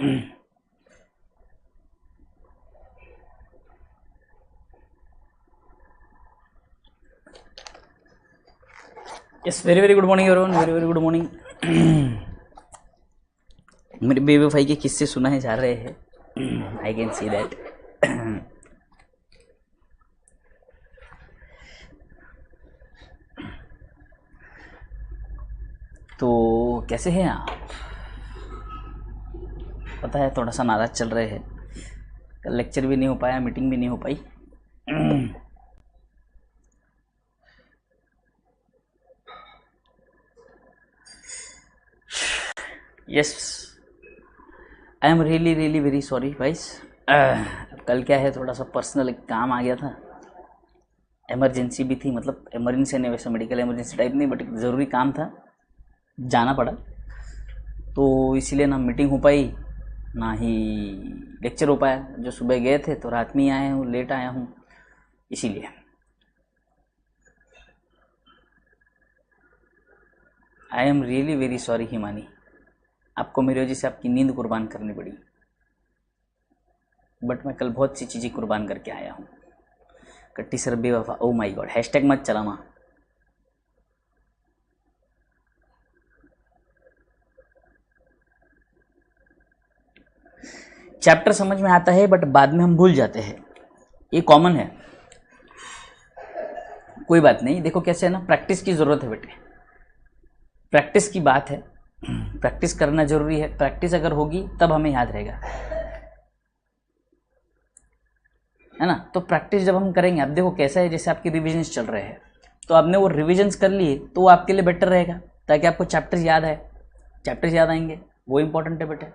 Yes, very very good morning everyone, very very good morning. मेरे बेवफाई के किस्से सुनाए जा रहे हैं, आई कैन सी दैट। तो कैसे हैं आप? पता है थोड़ा सा नाराज चल रहे हैं, कल लेक्चर भी नहीं हो पाया, मीटिंग भी नहीं हो पाई। Yes, I am really really very sorry guys. कल क्या है, थोड़ा सा पर्सनल एक काम आ गया था, इमरजेंसी भी थी, मतलब इमरजेंसी नहीं, वैसे मेडिकल इमरजेंसी टाइप नहीं, बट एक ज़रूरी काम था, जाना पड़ा। तो इसीलिए ना मीटिंग हो पाई, ना ही लेक्चर हो पाया। जो सुबह गए थे तो रात में ही आया हूँ, लेट आया हूँ, इसीलिए। आई am really very sorry Himani, आपको मेरी वजह से आपकी नींद कुर्बान करनी पड़ी, बट मैं कल बहुत सी चीज़ें कुर्बान करके आया हूँ। कट्टी सर बेवफा, ओ माय गॉड, हैशटैग मत चलाना। चैप्टर समझ में आता है बट बाद में हम भूल जाते हैं, ये कॉमन है। कोई बात नहीं, देखो कैसे है ना, प्रैक्टिस की ज़रूरत है बेटे, प्रैक्टिस की बात है, प्रैक्टिस करना जरूरी है। प्रैक्टिस अगर होगी तब हमें याद रहेगा, है ना। तो प्रैक्टिस जब हम करेंगे, अब देखो कैसा है, जैसे आपके रिविजन्स चल रहे हैं, तो आपने वो रिविजन्स कर लिए तो वो आपके लिए बेटर रहेगा, ताकि आपको चैप्टर्स याद आए, चैप्टर्स याद आएंगे, वो इंपॉर्टेंट है बेटे।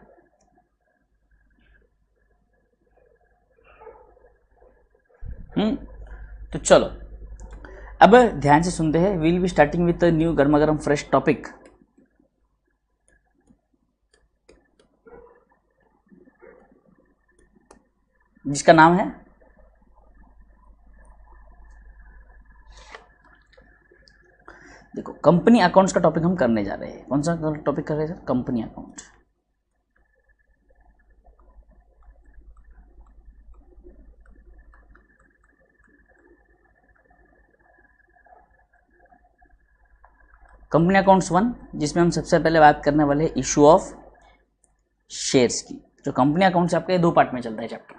तो चलो अब ध्यान से सुनते हैं। Will be starting with new गर्मा गर्म फ्रेश टॉपिक, जिसका नाम है, देखो कंपनी अकाउंट्स का टॉपिक हम करने जा रहे हैं। कौन सा टॉपिक कर रहे हैं sir? Company account. Company accounts 1, जिसमें हम सबसे पहले बात करने वाले हैं इशू ऑफ शेयर्स की। जो कंपनी अकाउंट्स आपके 2 पार्ट में चलता है चैप्टर।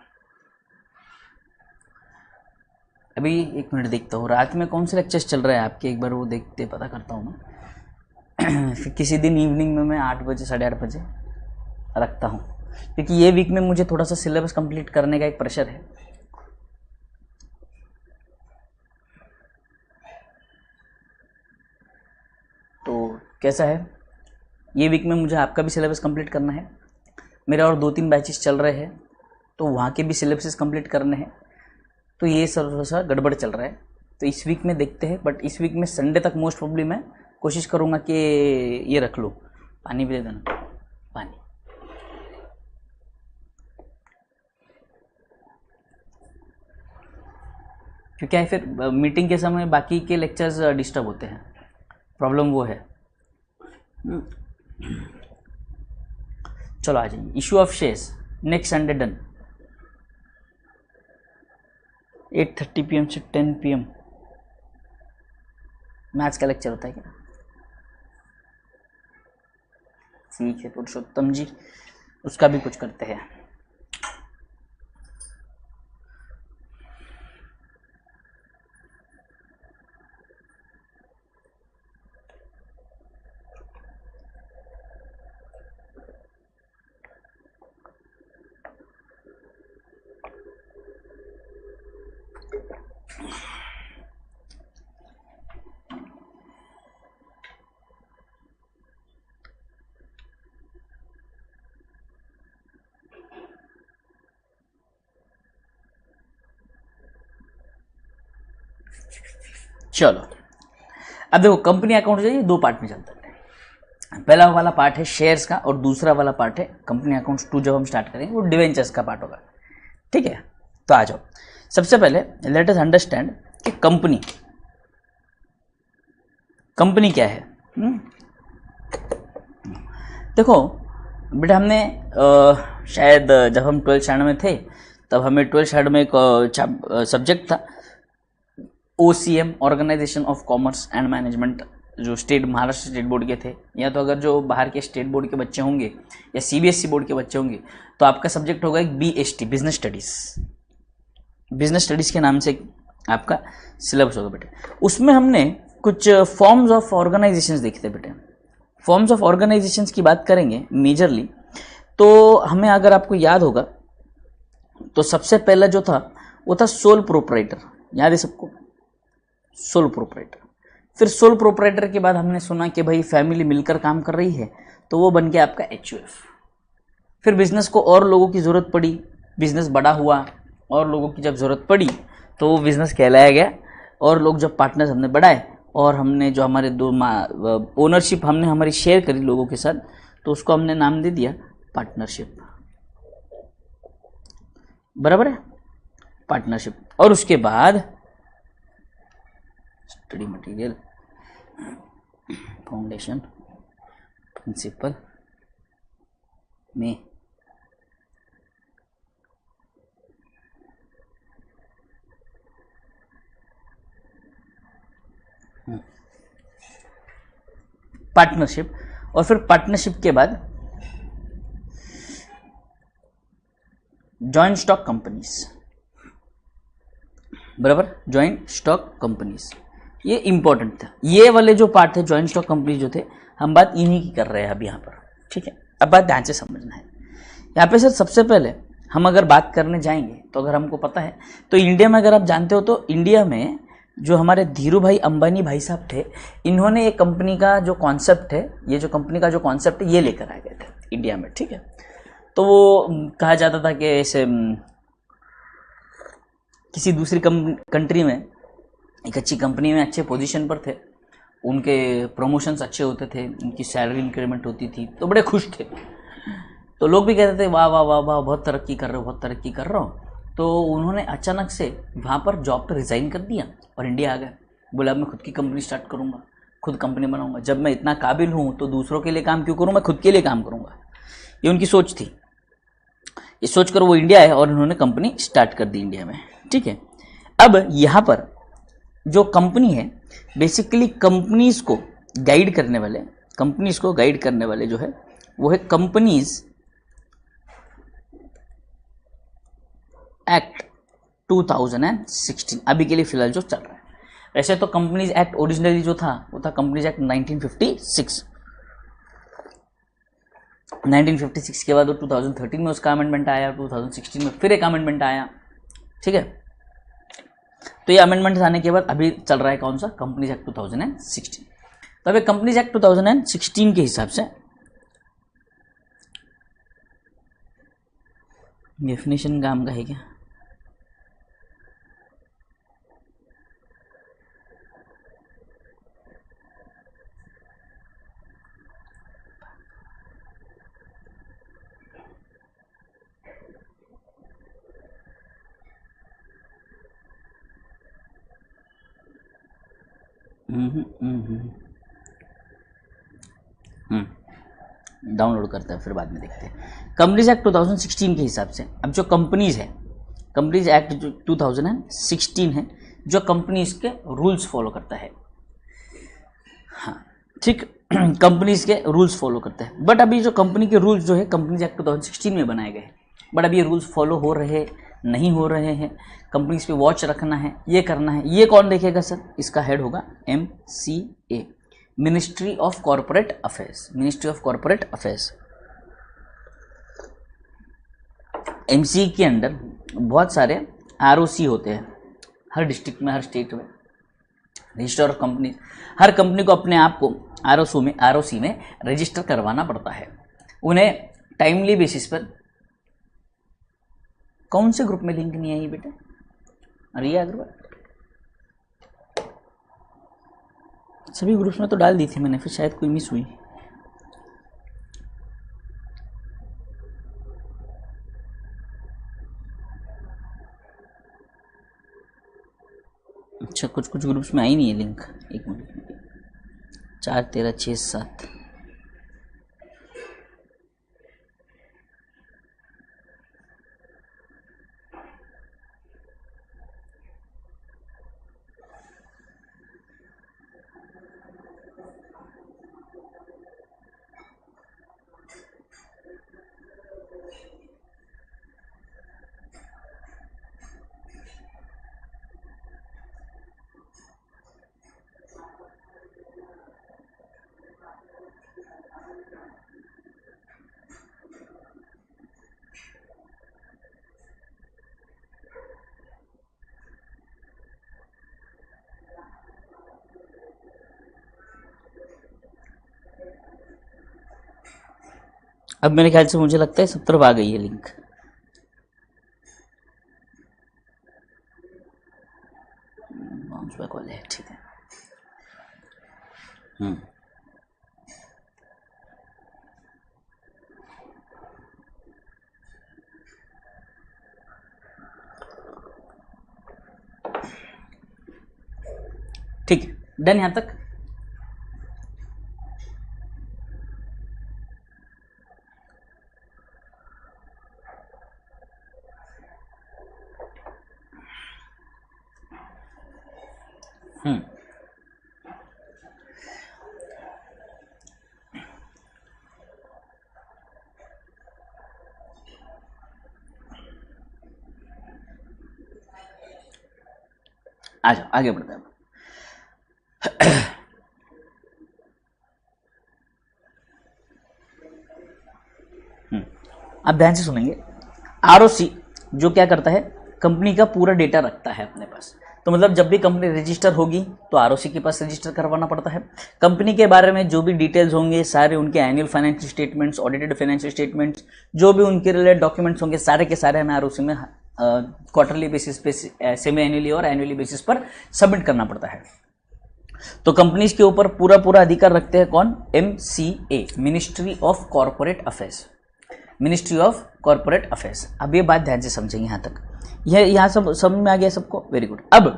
अभी एक मिनट देखता हूँ, रात में कौन से लेक्चर्स चल रहे हैं आपके, एक बार वो देखते पता करता हूँ मैं। फिर किसी दिन इवनिंग में मैं 8 बजे 8:30 बजे रखता हूँ, क्योंकि ये वीक में मुझे थोड़ा सा सिलेबस कंप्लीट करने का एक प्रेशर है। तो कैसा है, ये वीक में मुझे आपका भी सिलेबस कंप्लीट करना है, मेरे और 2-3 बैचेस चल रहे हैं, तो वहाँ के भी सिलेबसेस कंप्लीट करने हैं। तो ये थोड़ा सा गड़बड़ चल रहा है, तो इस वीक में देखते हैं। बट इस वीक में संडे तक मोस्ट प्रॉब्ली मैं कोशिश करूँगा कि ये रख लो। पानी भी दे देना, पानी। क्योंकि है फिर मीटिंग के समय बाकी के लेक्चर्स डिस्टर्ब होते हैं, प्रॉब्लम वो है। चलो आ जाइए, issue of shares next Sunday done, 8:30 PM से 10 PM मैथ्स का लेक्चर होता है क्या? ठीक है पुरुषोत्तम जी, उसका भी कुछ करते हैं। चलो अब देखो, कंपनी अकाउंट जो है 2 पार्ट में चलता है। पहला वाला पार्ट है शेयर्स का, और दूसरा वाला पार्ट है कंपनी अकाउंट्स 2 जब हम स्टार्ट करेंगे वो डिवेंचर्स का पार्ट होगा। ठीक है, तो आ जाओ। सबसे पहले लेट अस अंडरस्टैंड कि कंपनी क्या है। देखो बेटा, हमने शायद जब हम 12th स्टैंडर्ड में थे तब हमें 12th स्टैंडर्ड में एक सब्जेक्ट था OCM, organisation of commerce and management, जो स्टेट महाराष्ट्र स्टेट बोर्ड के थे, या तो अगर जो बाहर के स्टेट बोर्ड के बच्चे होंगे या CBSE बोर्ड के बच्चे होंगे तो आपका सब्जेक्ट होगा एक BST, business studies. Business studies के नाम से आपका सिलेबस होगा बेटे। उसमें हमने कुछ फॉर्म्स ऑफ ऑर्गेनाइजेशंस देखे थे बेटे। फॉर्म्स ऑफ ऑर्गेनाइजेशंस की बात करेंगे मेजरली, तो हमें अगर आपको याद होगा तो सबसे पहला जो था वो था सोल प्रोपराइटर। याद है सबको? Sole proprietor. फिर सोल प्रोपराइटर के बाद हमने सुना कि भाई फैमिली मिलकर काम कर रही है, तो वो बन गया आपका HUF। फिर बिजनेस को और लोगों की ज़रूरत पड़ी, बिजनेस बड़ा हुआ और लोगों की जब ज़रूरत पड़ी तो वो बिजनेस कहलाया गया, और लोग जब पार्टनर्स हमने बढ़ाए और हमने जो हमारे दो ओनरशिप हमने हमारी शेयर करी लोगों के साथ, तो उसको हमने नाम दे दिया पार्टनरशिप। बराबर है? पार्टनरशिप। और उसके बाद स्टडी मटेरियल, फाउंडेशन, प्रिंसिपल में पार्टनरशिप, और फिर पार्टनरशिप के बाद जॉइंट स्टॉक कंपनीज। बराबर? जॉइंट स्टॉक कंपनीज ये इंपॉर्टेंट था। ये वाले जो पार्ट थे जॉइंट स्टॉक कंपनीज जो थे, हम बात इन्हीं की कर रहे हैं अब यहाँ पर। ठीक है, अब बात ध्यान से समझना है। यहाँ पे सर सबसे पहले हम अगर बात करने जाएंगे तो अगर हमको पता है तो इंडिया में, अगर आप जानते हो तो इंडिया में जो हमारे धीरू भाई अंबानी भाई साहब थे, इन्होंने एक कंपनी का जो कॉन्सेप्ट है, ये जो कंपनी का जो कॉन्सेप्ट है ये लेकर आ गए थे इंडिया में। ठीक है, तो वो कहा जाता था कि ऐसे किसी दूसरी कंट्री में एक अच्छी कंपनी में अच्छे पोजीशन पर थे, उनके प्रमोशंस अच्छे होते थे, उनकी सैलरी इंक्रीमेंट होती थी, तो बड़े खुश थे। तो लोग भी कहते थे वाह वाह वाह वाह, बहुत तरक्की कर रहे हो, बहुत तरक्की कर रहा हो। तो उन्होंने अचानक से वहाँ पर जॉब पर रिज़ाइन कर दिया और इंडिया आ गए। बोला अब मैं खुद की कंपनी स्टार्ट करूँगा, खुद कंपनी बनाऊँगा। जब मैं इतना काबिल हूँ तो दूसरों के लिए काम क्यों करूँ, मैं खुद के लिए काम करूँगा। ये उनकी सोच थी। ये सोच कर वो इंडिया आए और उन्होंने कंपनी स्टार्ट कर दी इंडिया में। ठीक है, अब यहाँ पर जो कंपनी है, बेसिकली कंपनीज को गाइड करने वाले जो है वो है कंपनीज एक्ट 2016, अभी के लिए फिलहाल जो चल रहा है। वैसे तो कंपनीज एक्ट ओरिजिनली जो था वो था कंपनीज एक्ट 1956। 1956 के बाद वो 2013 में उसका अमेंडमेंट आया, 2016 में फिर एक अमेंडमेंट आया। ठीक है, तो ये अमेंडमेंट आने के बाद अभी चल रहा है कौन सा, कंपनीज एक्ट 2016। तो अभी कंपनीज एक्ट 2016 के हिसाब से डेफिनेशन काम का है क्या? डाउनलोड करते हैं फिर बाद में देखते हैं। कंपनीज एक्ट 2016 के हिसाब से अब जो कंपनीज है, कंपनीज एक्ट जो 2016 है, जो कंपनीज के रूल्स फॉलो करता है। हाँ ठीक, कंपनीज के रूल्स फॉलो करता है। बट अभी जो कंपनी के रूल्स जो है कंपनीज एक्ट 2016 में बनाए गए, बट अभी ये रूल्स फॉलो हो रहे नहीं हो रहे हैं, कंपनीज पे वॉच रखना है, ये करना है। ये कौन देखेगा सर? इसका हेड होगा MCA, ministry of corporate affairs. Ministry of corporate affairs, MCA के अंडर बहुत सारे ROC होते हैं, हर डिस्ट्रिक्ट में, हर स्टेट में। Register of company, her company को अपने आप को ROC में रजिस्टर करवाना पड़ता है। उन्हें टाइमली बेसिस पर, कौन से ग्रुप में लिंक नहीं आई बेटा? रिया अग्रवाल, सभी ग्रुप्स में तो डाल दी थी मैंने, फिर शायद कोई मिस हुई। अच्छा, कुछ ग्रुप्स में आई नहीं है लिंक। एक मिनट, 4 13 6 7 अब मेरे ख्याल से मुझे लगता है सब तरफ आ गई है लिंक। बाउंस बैक वाले है, ठीक है। ठीक है, डन यहां तक। आ जाओ, आगे बढ़ते हैं। आप ध्यान से सुनेंगे। आरओसी जो क्या करता है, कंपनी का पूरा डेटा रखता है अपने पास। तो मतलब जब भी कंपनी रजिस्टर होगी तो आरओसी के पास रजिस्टर करवाना पड़ता है। कंपनी के बारे में जो भी डिटेल्स होंगे, सारे उनके annual financial statements, audited financial statements, जो भी उनके रिलेटेड डॉक्यूमेंट्स होंगे, सारे के सारे हमें आरओसी में क्वार्टरली बेसिस पे, सेमी एनुअली और एनुअली बेसिस पर सबमिट करना पड़ता है। तो कंपनीज के ऊपर पूरा अधिकार रखते हैं कौन? MCA, ministry of corporate affairs, ministry of corporate affairs. अब ये बात ध्यान से समझेंगे यहाँ तक, यह यहाँ सब समझ में आ गया सबको? Very good. अब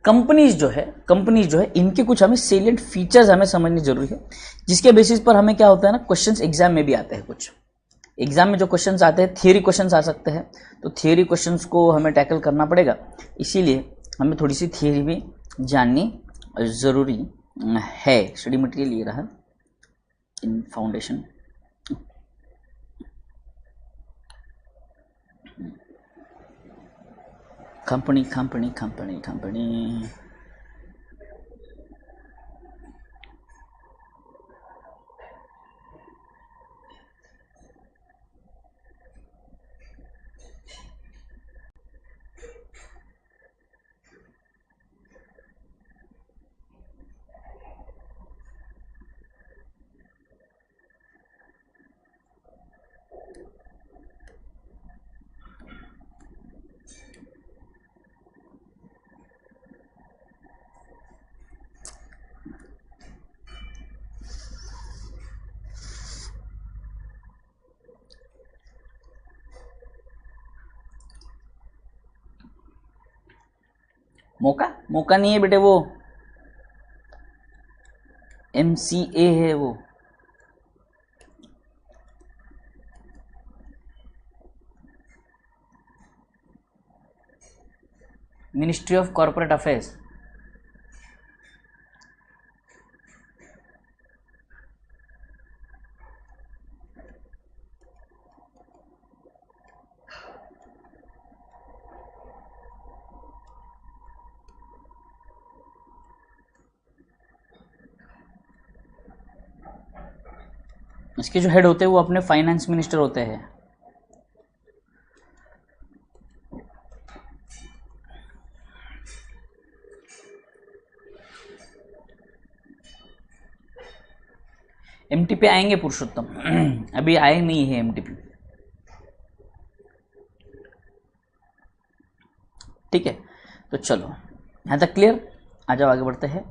कंपनीज जो है इनके कुछ हमें सेलिएंट फीचर्स हमें समझने जरूरी है, जिसके बेसिस पर हमें क्या होता है ना, क्वेश्चंस एग्जाम में भी आते हैं। कुछ एग्जाम में जो क्वेश्चंस आते हैं, थियरी क्वेश्चंस आ सकते हैं, तो थियरी क्वेश्चंस को हमें टैकल करना पड़ेगा। इसीलिए हमें थोड़ी सी थियरी भी जाननी ज़रूरी है। स्टडी मटेरियल ये रहा इन फाउंडेशन। कंपनी मौका नहीं है बेटे, वो MCA है वो। Ministry of corporate affairs. इसके जो हेड होते हैं वो अपने फाइनेंस मिनिस्टर होते हैं। MT पे आएंगे पुरुषोत्तम, अभी आए नहीं है MT पे। ठीक है, तो चलो यहां तक क्लियर। आ जाओ आगे बढ़ते हैं।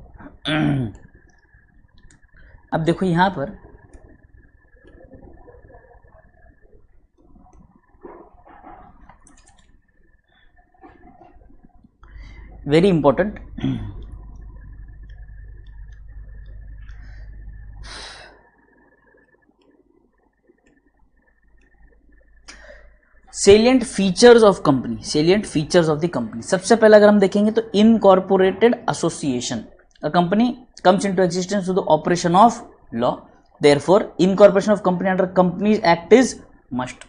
अब देखो यहां पर very important, salient features of company, salient features of the company. सबसे पहले अगर हम देखेंगे तो incorporated association, a company comes into existence through the operation of law, therefore incorporation of company under companies act is must.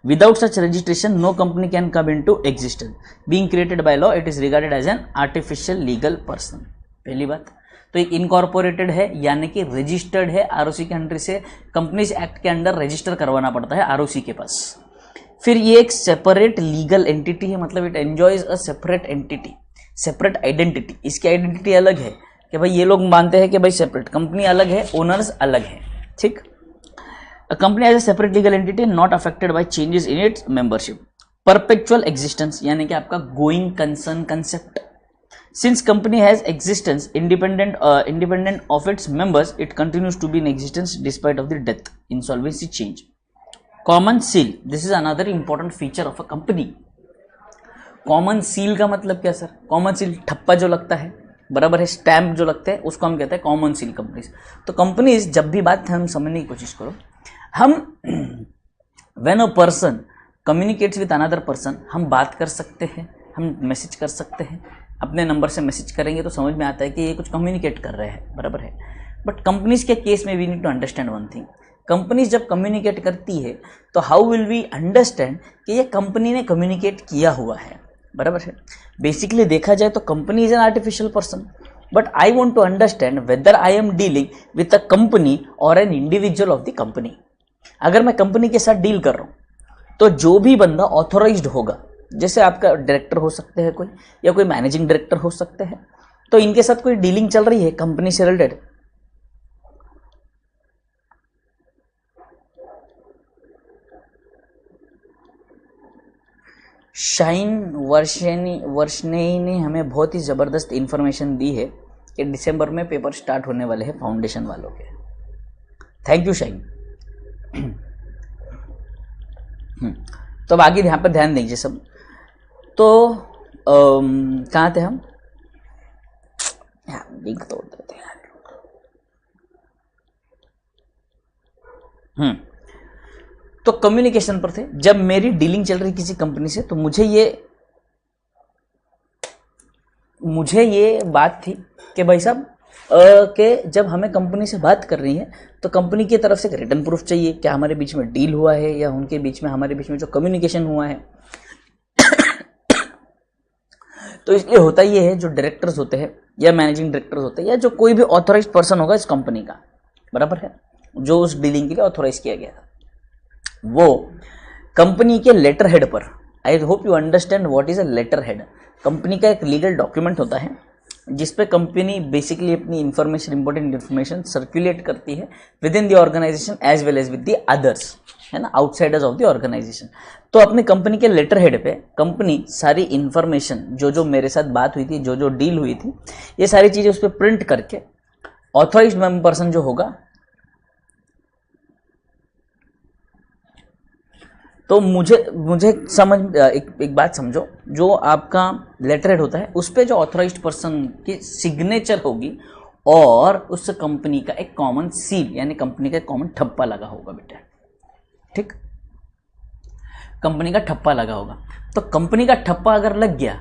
Without such registration, no company can come into existence. Being created by law, it is regarded as an artificial legal person. पहली बात तो एक incorporated है यानी कि registered है, ROC के under से कंपनीज एक्ट के अंडर रजिस्टर करवाना पड़ता है आरओसी के पास। फिर ये एक सेपरेट लीगल एंटिटी है, मतलब it enjoys a separate entity, separate identity. इसकी आइडेंटिटी अलग है कि भाई ये लोग मानते हैं कि भाई सेपरेट कंपनी अलग है, ओनर्स अलग है। ठीक, a company as a separate legal entity not affected by changes in its membership. Perpetual existence यानी कि आपका going concern concept. Since company has existence independent of its members, it continues to be in existence despite of the death, insolvency, change. Common seal. This is another important feature of a company. Common seal का मतलब क्या sir? Common seal ठप्पा जो लगता है, बराबर है, stamp जो लगते हैं, उसको हम कहते हैं कॉमन सील कंपनीज. तो कंपनीज जब भी बात हम समझने की कोशिश करो, हम when a person communicates with another person, हम बात कर सकते हैं, हम मैसेज कर सकते हैं, अपने नंबर से मैसेज करेंगे तो समझ में आता है कि ये कुछ कम्युनिकेट कर रहे हैं, बराबर है. बट कंपनीज के केस में we need to understand one thing. Companies जब कम्युनिकेट करती है तो हाउ विल वी अंडरस्टैंड कि ये कंपनी ने कम्युनिकेट किया हुआ है, बराबर है. बेसिकली देखा जाए तो company is an artificial person, but I want to understand whether I am dealing with a company और an individual of the company. अगर मैं कंपनी के साथ डील कर रहा हूँ तो जो भी बंदा ऑथोराइज्ड होगा, जैसे आपका डायरेक्टर हो सकते हैं कोई, या कोई मैनेजिंग डायरेक्टर हो सकते हैं, तो इनके साथ कोई डीलिंग चल रही है कंपनी से रिलेटेड, शाइन वर्षनेई ने हमें बहुत ही ज़बरदस्त इंफॉर्मेशन दी है कि दिसंबर में पेपर स्टार्ट होने वाले हैं फाउंडेशन वालों के. Thank you shine. तो अब आगे यहाँ पर ध्यान दीजिए सब. तो कहाँ थे हम? लिंक तोड़ देते हैं. तो कम्युनिकेशन पर थे. जब मेरी डीलिंग चल रही किसी कंपनी से तो मुझे ये बात थी कि भाई साहब कि जब हमें कंपनी से बात कर रही है तो कंपनी की तरफ से रिटर्न प्रूफ चाहिए क्या हमारे बीच में डील हुआ है, या उनके बीच में हमारे बीच में जो कम्युनिकेशन हुआ है. तो इसलिए होता ये है, जो डायरेक्टर्स होते हैं या मैनेजिंग डायरेक्टर्स होते हैं या जो कोई भी ऑथोराइज्ड पर्सन होगा इस कंपनी का, बराबर है, जो उस डीलिंग के लिए ऑथोराइज किया गया था, वो कंपनी के लेटर हेड पर, I hope you understand what is a letter head. Company का एक लीगल डॉक्यूमेंट होता है जिसपे कंपनी बेसिकली अपनी इंफॉर्मेशन, इंपॉर्टेंट इंफॉर्मेशन सर्कुलेट करती है with in the organisation as well as with the others, है ना, आउटसाइडर्स ऑफ द ऑर्गेनाइजेशन. तो अपनी कंपनी के लेटर हेड पे कंपनी सारी इंफॉर्मेशन, जो मेरे साथ बात हुई थी, जो डील हुई थी, ये सारी चीज़ें उस पर प्रिंट करके ऑथोराइज्ड मेंबर पर्सन जो होगा, तो मुझे समझ एक बात समझो, जो आपका लेटर हेड होता है उस पर जो ऑथोराइज्ड पर्सन की सिग्नेचर होगी और उस कंपनी का एक कॉमन सील यानी कंपनी का एक कॉमन ठप्पा लगा होगा बेटा, ठीक, कंपनी का ठप्पा लगा होगा. तो कंपनी का ठप्पा अगर लग गया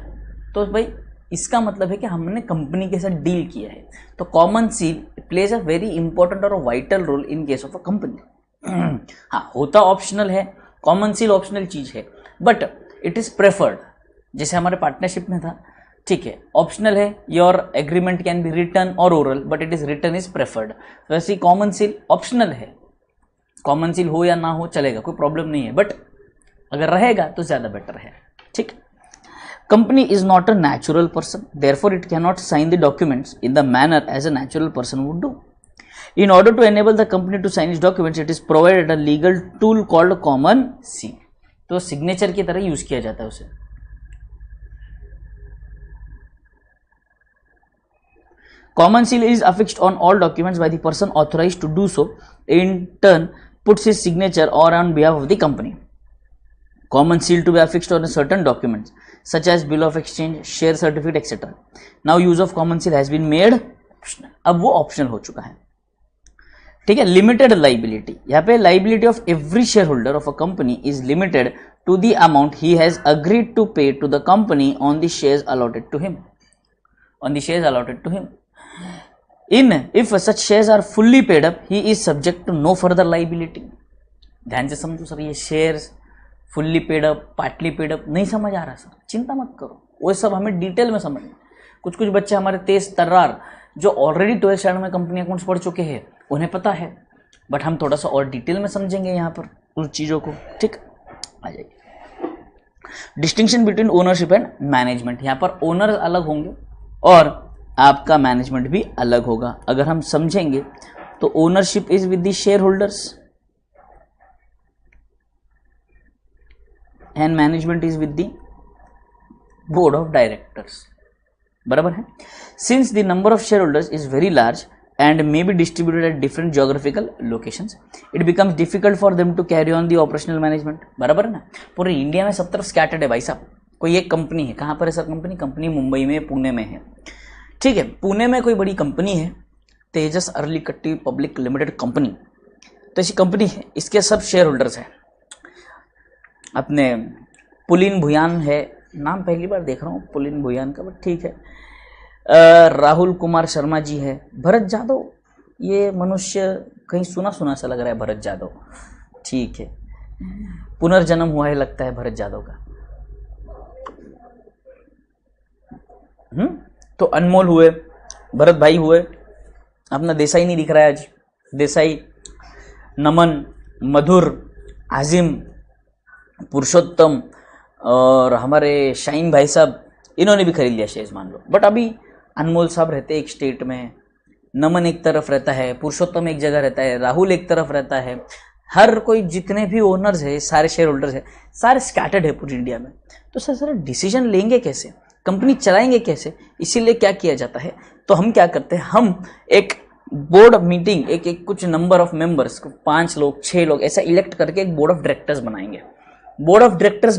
तो भाई इसका मतलब है कि हमने कंपनी के साथ डील किया है. तो common seal plays a very important और vital role in case of a company. हाँ, होता ऑप्शनल है, कॉमन सील ऑप्शनल चीज है, बट इट इज प्रेफर्ड. जैसे हमारे पार्टनरशिप में था, ठीक है, ऑप्शनल है, your agreement can be written और oral, but it is written is preferred. वैसे ही कॉमन सील ऑप्शनल है, कॉमन सील हो या ना हो चलेगा, कोई प्रॉब्लम नहीं है, बट अगर रहेगा तो ज्यादा बेटर है, ठीक. Company is not a natural person, therefore it can not sign the documents in the manner as a natural person would do. In order to enable the company to sign its documents, it is provided a legal tool called common seal. तो signature की तरह use किया जाता है उसे. Common seal is affixed on all documents by the person authorized to do so. In turn, puts his signature or on behalf of the company. Common seal to be affixed on certain documents such as bill of exchange, share certificate, etc. Now use of common seal has been made optional. अब वो optional हो चुका है, ठीक है. Limited liability, यहाँ पे liability of every share holder of a company is limited to the amount he has agreed to pay to the company on the shares allotted to him. In if such shares are fully paid up, he is subject to no further liability. ध्यान से समझो sir, ये shares fully paid up, partly paid up नहीं समझ आ रहा sir, चिंता मत करो, वो सब हमें डिटेल में समझना. कुछ बच्चे हमारे तेज तर्रार जो ऑलरेडी 12th स्टैंडर्ड में कंपनी अकाउंट्स पढ़ चुके हैं उन्हें पता है, बट हम थोड़ा सा और डिटेल में समझेंगे यहाँ पर उस चीज़ों को, ठीक. आ जाइए. Distinction between ownership and management, यहाँ पर ओनर अलग होंगे और आपका मैनेजमेंट भी अलग होगा. अगर हम समझेंगे तो ownership is with the share holders, and management is with the board of directors, बराबर है। Since the number of share holders is very large and may be distributed at different geographical locations, it becomes difficult for them to carry on the operational management, बराबर है ना। पूरे India में सब तरफ scattered है भाई साहब। कोई एक कंपनी है, कहाँ पर है सर कंपनी मुंबई में, पुणे में है, ठीक है। पुणे में कोई बड़ी कंपनी है, तेजस अर्ली कट्टी पब्लिक लिमिटेड कंपनी, तो ऐसी कंपनी है, इसके सब शेयर होल्डर्स हैं। अपने पुलिन भुयान है, नाम पहली बार देख रहा हूँ पुलिन भुयान का, बट ठीक है। राहुल कुमार शर्मा जी है, भरत जादव, ये मनुष्य कहीं सुना सुना सा लग रहा है, भरत जादव, ठीक है। पुनर्जन्म हुआ है लगता है भरत जादव का। तो अनमोल हुए, भरत भाई हुए, अपना देसाई नहीं दिख रहा है आज, देसाई, नमन, मधुर, आजिम, पुरुषोत्तम और हमारे शाहीन भाई साहब, इन्होंने भी खरीद लिया शेयर्स मान लो। बट अभी अनमोल साहब रहते एक स्टेट में, नमन एक तरफ रहता है, पुरुषोत्तम एक जगह रहता है, राहुल एक तरफ रहता है, हर कोई जितने भी ओनर्स है, सारे शेयर होल्डर्स है, सारे स्कैटर्ड है पूरी इंडिया में। तो सर सारे डिसीजन लेंगे कैसे, कंपनी चलाएंगे कैसे, इसीलिए क्या किया जाता है, तो हम क्या करते हैं, हम एक बोर्ड मीटिंग, एक कुछ नंबर ऑफ मेंबर्स, 5 लोग 6 लोग ऐसा इलेक्ट करके एक बोर्ड ऑफ डायरेक्टर्स बनाएंगे। बोर्ड ऑफ डायरेक्टर्स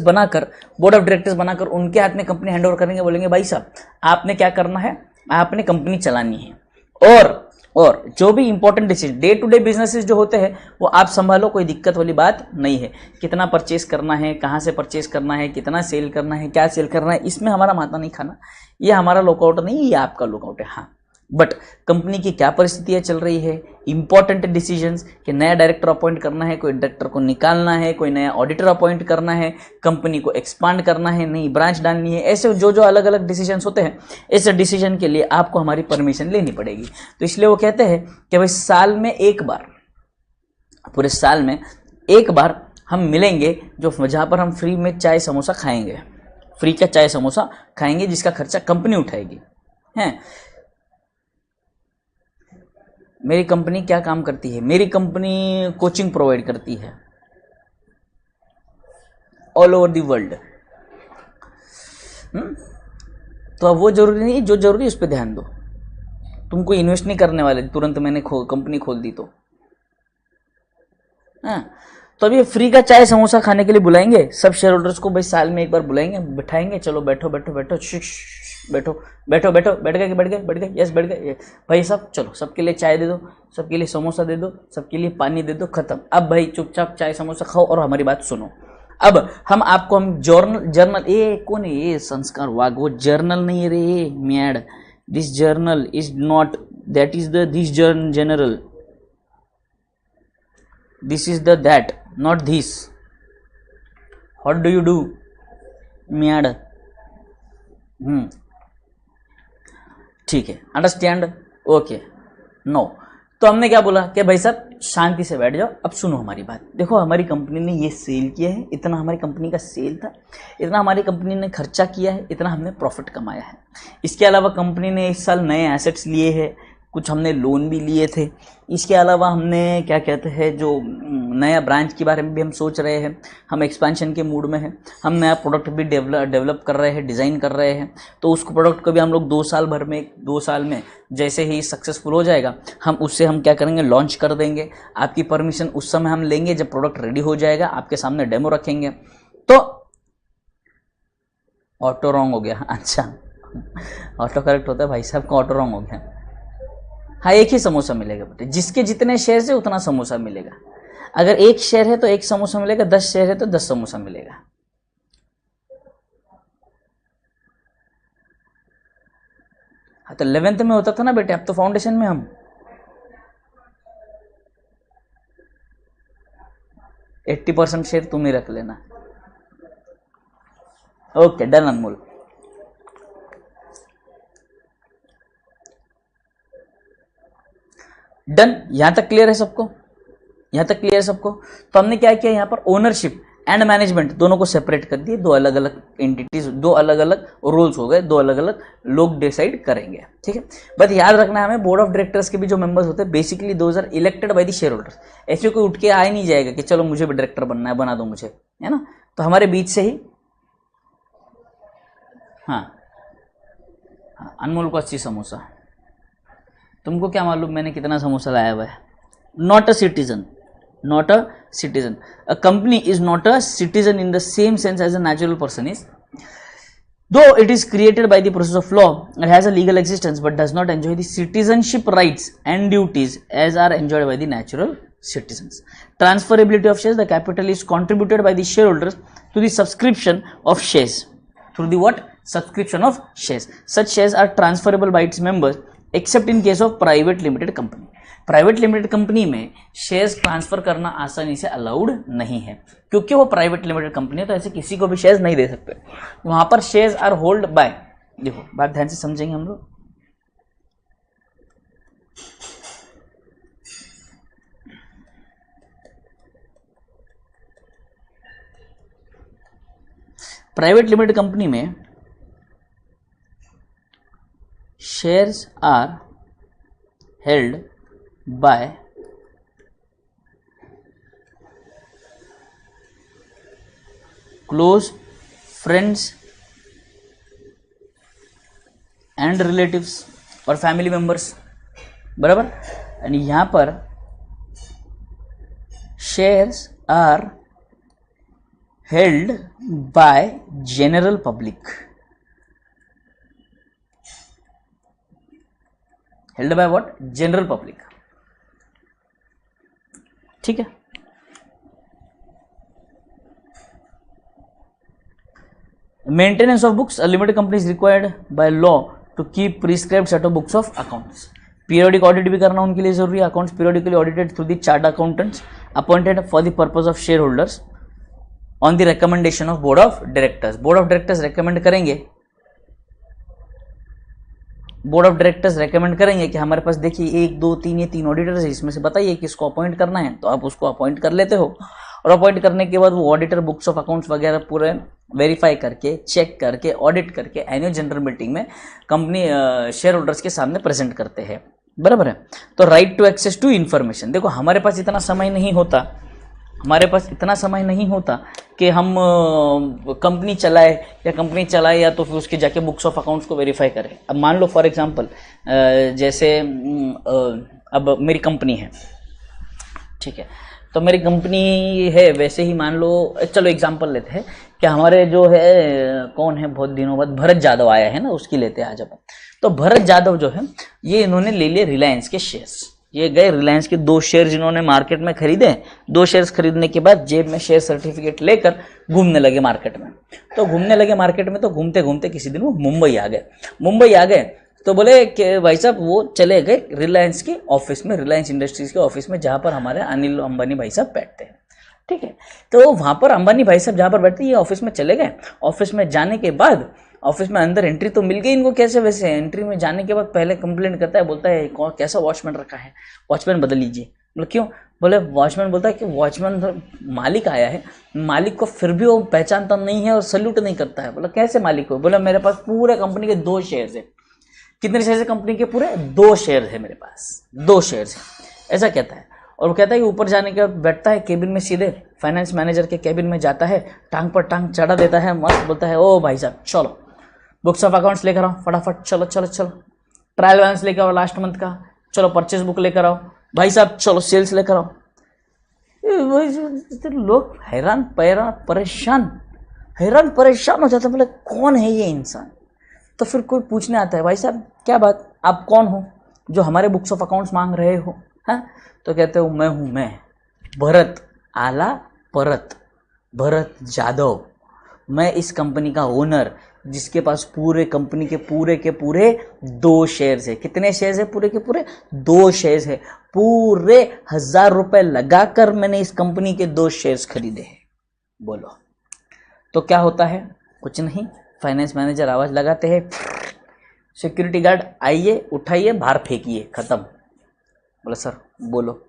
बनाकर उनके हाथ में कंपनी हैंड ओवर करेंगे, बोलेंगे भाई साहब आपने क्या करना है, आपने कंपनी चलानी है, और जो भी important decision day to day businesses जो होते हैं वो आप संभालो, कोई दिक्कत वाली बात नहीं है। कितना परचेस करना है, कहाँ से परचेस करना है, कितना सेल करना है, क्या सेल करना है, इसमें हमारा माथा नहीं खाना, ये हमारा लुकआउट नहीं, ये आपका लुकआउट है। हाँ, बट कंपनी की क्या परिस्थितियां चल रही है, इंपॉर्टेंट डिसीजंस कि नया डायरेक्टर अपॉइंट करना है, कोई डायरेक्टर को निकालना है, कोई नया ऑडिटर अपॉइंट करना है, कंपनी को एक्सपांड करना है, नई ब्रांच डालनी है, ऐसे जो जो अलग अलग डिसीजंस होते हैं, ऐसे डिसीजन के लिए आपको हमारी परमिशन लेनी पड़ेगी। तो इसलिए वो कहते हैं कि भाई साल में एक बार, पूरे साल में एक बार हम मिलेंगे, जो जहाँ पर हम फ्री में चाय समोसा खाएंगे, फ्री का चाय समोसा खाएंगे, जिसका खर्चा कंपनी उठाएगी। हैं, मेरी कंपनी क्या काम करती है, मेरी कंपनी कोचिंग प्रोवाइड करती है ऑल ओवर दी वर्ल्ड। तो अब वो जरूरी नहीं, जो जरूरी उस पर ध्यान दो। तुमको इन्वेस्ट नहीं करने वाले, तुरंत मैंने कंपनी खोल दी तो तो अभी फ्री का चाय समोसा खाने के लिए बुलाएंगे सब शेयर होल्डर्स को, भाई साल में एक बार बुलाएंगे, बिठाएंगे, चलो बैठो बैठो बैठो, बैठो बैठो बैठो, बैठ गए, यस बैठ गए भाई साहब, चलो सबके लिए चाय दे दो, सबके लिए समोसा दे दो, सबके लिए पानी दे दो, खत्म। अब भाई चुपचाप चाय समोसा खाओ और हमारी बात सुनो। अब हम जर्नल, ये कौन है, ये संस्कार वाघ, वो जर्नल नहीं है रे mad, this journal is not, that is the this general, this is the that, not this. What do you do? Mad, ठीक है, अंडरस्टैंड, ओके, नो। तो हमने क्या बोला कि भाई साहब शांति से बैठ जाओ, अब सुनो हमारी बात। देखो हमारी कंपनी ने ये सेल किया है, इतना हमारी कंपनी का सेल था, इतना हमारी कंपनी ने खर्चा किया है, इतना हमने प्रॉफिट कमाया है। इसके अलावा कंपनी ने इस साल नए एसेट्स लिए हैं, कुछ हमने लोन भी लिए थे। इसके अलावा हमने क्या कहते हैं, जो नया ब्रांच के बारे में भी हम सोच रहे हैं, हम एक्सपेंशन के मूड में हैं, हम नया प्रोडक्ट भी डेवलप कर रहे हैं, डिज़ाइन कर रहे हैं। तो उसको प्रोडक्ट को भी हम लोग 2 साल में जैसे ही सक्सेसफुल हो जाएगा, हम क्या करेंगे, लॉन्च कर देंगे। आपकी परमिशन उस समय हम लेंगे जब प्रोडक्ट रेडी हो जाएगा, आपके सामने डेमो रखेंगे। तो ऑटो रॉन्ग हो गया, अच्छा ऑटो करेक्ट होता है भाई साहब का, ऑटो रॉन्ग हो गया। हाँ, एक ही समोसा मिलेगा बेटे, जिसके जितने शेयर है उतना समोसा मिलेगा। अगर 1 शेयर है तो 1 समोसा मिलेगा, 10 शेयर है तो 10 समोसा मिलेगा। हाँ, तो 11th में होता था ना बेटे, अब तो फाउंडेशन में हम 80% शेयर तुम ही रख लेना। ओके, डन अनमोल। डन, यहां तक क्लियर है सबको, यहां तक क्लियर है सबको। तो हमने क्या किया, यहाँ पर ओनरशिप एंड मैनेजमेंट दोनों को सेपरेट कर दिए, दो अलग अलग एंटिटीज, दो अलग अलग रोल्स हो गए, दो अलग अलग लोग डिसाइड करेंगे, ठीक है। बट याद रखना है हमें, बोर्ड ऑफ डायरेक्टर्स के भी जो मेंबर्स होते हैं basically those are elected by the share holders. ऐसे कोई उठ के आ ही नहीं जाएगा कि चलो मुझे भी डायरेक्टर बनना है, बना दो मुझे, है ना। तो हमारे बीच से ही, हाँ अनमोल को 80 समोसा, तुमको क्या मालूम मैंने कितना समोसा लाया हुआ है। Not a citizen, not a citizen. A company is not a citizen in the same sense as a natural person is. Though it is created by the process of law, it has a legal existence but does not enjoy the citizenship rights and duties as are enjoyed by the natural citizens. Transferability of shares, the capital is contributed by the shareholders to the subscription of shares. Through the what? Subscription of shares. Such shares are transferable by its members except in case of private limited company. Private limited company में shares transfer करना आसानी से allowed नहीं है, क्योंकि वो private limited company है, तो ऐसे किसी को भी शेयर्स नहीं दे सकते। वहां पर शेयर्स आर होल्ड बाय, देखो बात ध्यान से समझेंगे हम लोग। प्राइवेट लिमिटेड कंपनी में shares are held by close friends and relatives और फैमिली मेंबर्स, बराबर। एंड यहां पर shares are held by general public, held by what? General public, ठीक है। Maintenance of books, limited company is required by law to keep prescribed set of books of accounts. Periodic audit भी करना उनके लिए जरूरी है। Accounts periodically audited through the chart accountants appointed for the purpose of share holders on the recommendation of board of directors. Board of directors recommend करेंगे, board of directors recommend करेंगे कि हमारे पास देखिए 1 2 3 ये 3 ऑडिटर्स है, इसमें से बताइए किसको अपॉइंट करना है, तो आप उसको अपॉइंट कर लेते हो। और अपॉइंट करने के बाद वो ऑडिटर बुक्स ऑफ अकाउंट्स वगैरह पूरे वेरीफाई करके, चेक करके, ऑडिट करके एनुअल जनरल मीटिंग में कंपनी शेयर होल्डर्स के सामने प्रेजेंट करते हैं, बराबर है। तो right to access to information, देखो हमारे पास इतना समय नहीं होता, हमारे पास इतना समय नहीं होता कि हम कंपनी चलाए या तो फिर उसके जाके बुक्स ऑफ अकाउंट्स को वेरीफाई करें। अब मान लो फॉर एग्जांपल जैसे अब मेरी कंपनी है, ठीक है, तो मेरी कंपनी है, वैसे ही मान लो, चलो एग्जांपल लेते हैं कि हमारे जो है कौन है, बहुत दिनों बाद भरत यादव आया है ना, उसकी लेते हैं आज अपन। तो भरत यादव जो है ये इन्होंने ले लिए रिलायंस के शेयर्स, ये गए रिलायंस के 2 शेयर्स इन्होंने मार्केट में खरीदे। 2 शेयर्स खरीदने के बाद जेब में शेयर सर्टिफिकेट लेकर घूमने लगे मार्केट में। तो घूमने लगे मार्केट में, तो घूमते घूमते किसी दिन वो मुंबई आ गए। तो बोले कि भाई साहब वो चले गए रिलायंस के ऑफिस में, रिलायंस इंडस्ट्रीज के ऑफिस में, जहां पर हमारे अनिल अंबानी भाई साहब बैठते हैं, ठीक है। तो वहां पर अंबानी भाई साहब जहां पर बैठते हैं, ये ऑफिस में चले गए। ऑफिस में जाने के बाद ऑफिस में अंदर एंट्री तो मिल गई इनको, कैसे वैसे एंट्री में जाने के बाद पहले कंप्लेंट करता है, बोलता है कैसा वॉचमैन रखा है, वॉचमैन बदल लीजिए। मतलब क्यों? बोले वॉचमैन बोलता है कि वॉचमैन मालिक आया है, मालिक को फिर भी वो पहचानता नहीं है और सल्यूट नहीं करता है। बोला कैसे मालिक को? बोला मेरे पास पूरे कंपनी के 2 शेयर्स है। कितने शेयर्स है कंपनी के? पूरे 2 शेयर है मेरे पास, 2 शेयर्स है, ऐसा कहता है। और वो कहता है कि ऊपर जाने के बाद बैठता है केबिन में, सीधे फाइनेंस मैनेजर के केबिन में जाता है, टांग पर टांग चढ़ा देता है, मस्त बोलता है ओ भाई साहब चलो बुक्स ऑफ अकाउंट्स लेकर आओ फटाफट, चलो चलो चलो, ट्रायल बैलेंस लेकर आओ लास्ट मंथ का, चलो परचेज बुक लेकर आओ भाई साहब, चलो सेल्स लेकर आओ। लोग हैरान परेशान हो जाते, बोले कौन है ये इंसान। तो फिर कोई पूछने आता है भाई साहब क्या बात, आप कौन हो जो हमारे बुक्स ऑफ अकाउंट्स मांग रहे हो? हाँ, तो कहते हो मैं हूं, मैं भरत आला परत, भरत जादव, मैं इस कंपनी का ओनर, जिसके पास पूरे कंपनी के पूरे 2 शेयर्स है। कितने शेयर्स है? पूरे के पूरे 2 शेयर्स है। पूरे 1000 रुपए लगाकर मैंने इस कंपनी के 2 शेयर्स खरीदे हैं। बोलो तो क्या होता है? कुछ नहीं, फाइनेंस मैनेजर आवाज लगाते हैं, सिक्योरिटी गार्ड आइए, उठाइए, बाहर फेंकिए, खत्म। बोला सर बोलो।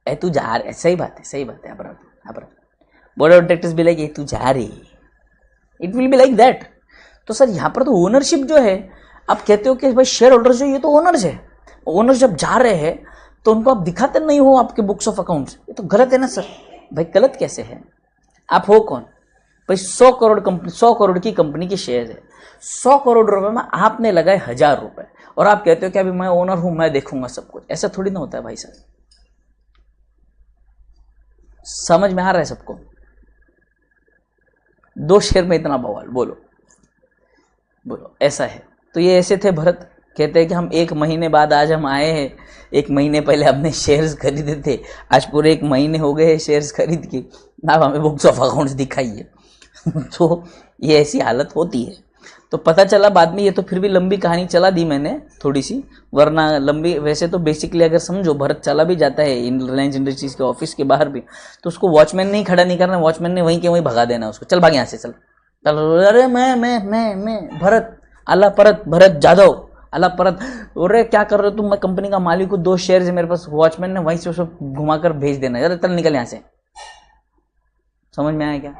ए तू जा रहे, सही बात है, सही बात है। अब बोर्ड ऑफ डायरेक्टर्स भी लाइक ए तू जा रही, it will be like that. तो सर यहाँ पर तो ओनरशिप जो है, आप कहते हो कि भाई शेयर होल्डर्स जो ये तो ओनर्स है, ओनर्स जब जा रहे हैं तो उनको आप दिखाते नहीं हो आपके बुक्स ऑफ अकाउंट्स, ये तो गलत है ना सर। भाई गलत कैसे है? आप हो कौन भाई? 100 करोड़ कंपनी, 100 करोड़ की कंपनी की शेयर है, 100 करोड़ रुपए में आपने लगाए 1000 रुपए, और आप कहते हो कि अभी मैं ओनर हूं, मैं देखूंगा सब कुछ। ऐसा थोड़ी ना होता है भाई साहब। समझ में आ रहा है सबको? 2 शेयर में इतना बवाल, बोलो बोलो, ऐसा है। तो ये ऐसे थे भरत, कहते हैं कि हम 1 महीने बाद आज हम आए हैं, 1 महीने पहले हमने शेयर्स खरीदे थे, आज पूरे 1 महीने हो गए शेयर्स खरीद के, अब हमें बुक्स ऑफ अकाउंट्स दिखाइए। तो ये ऐसी हालत होती है। तो पता चला बाद में, ये तो फिर भी लंबी कहानी चला दी मैंने थोड़ी सी, वरना लंबी, वैसे तो बेसिकली अगर समझो भरत चला भी जाता है रिलायंस इंडस्ट्रीज के ऑफिस के बाहर भी, तो उसको वॉचमैन नहीं खड़ा नहीं करना, वॉचमैन ने वहीं के वहीं भगा देना उसको, चल भाग यहाँ से, चल। अरे मैं भरत, अल्लाह परत, भरत जादव, अल्लाह परत। अरे क्या कर रहे हो तुम? मैं कंपनी का मालिक हूँ, 2 शेयर है मेरे पास। वॉचमैन ने वहीं से उसको घुमाकर भेज देना, अरे चल निकल यहाँ से। समझ में आया क्या?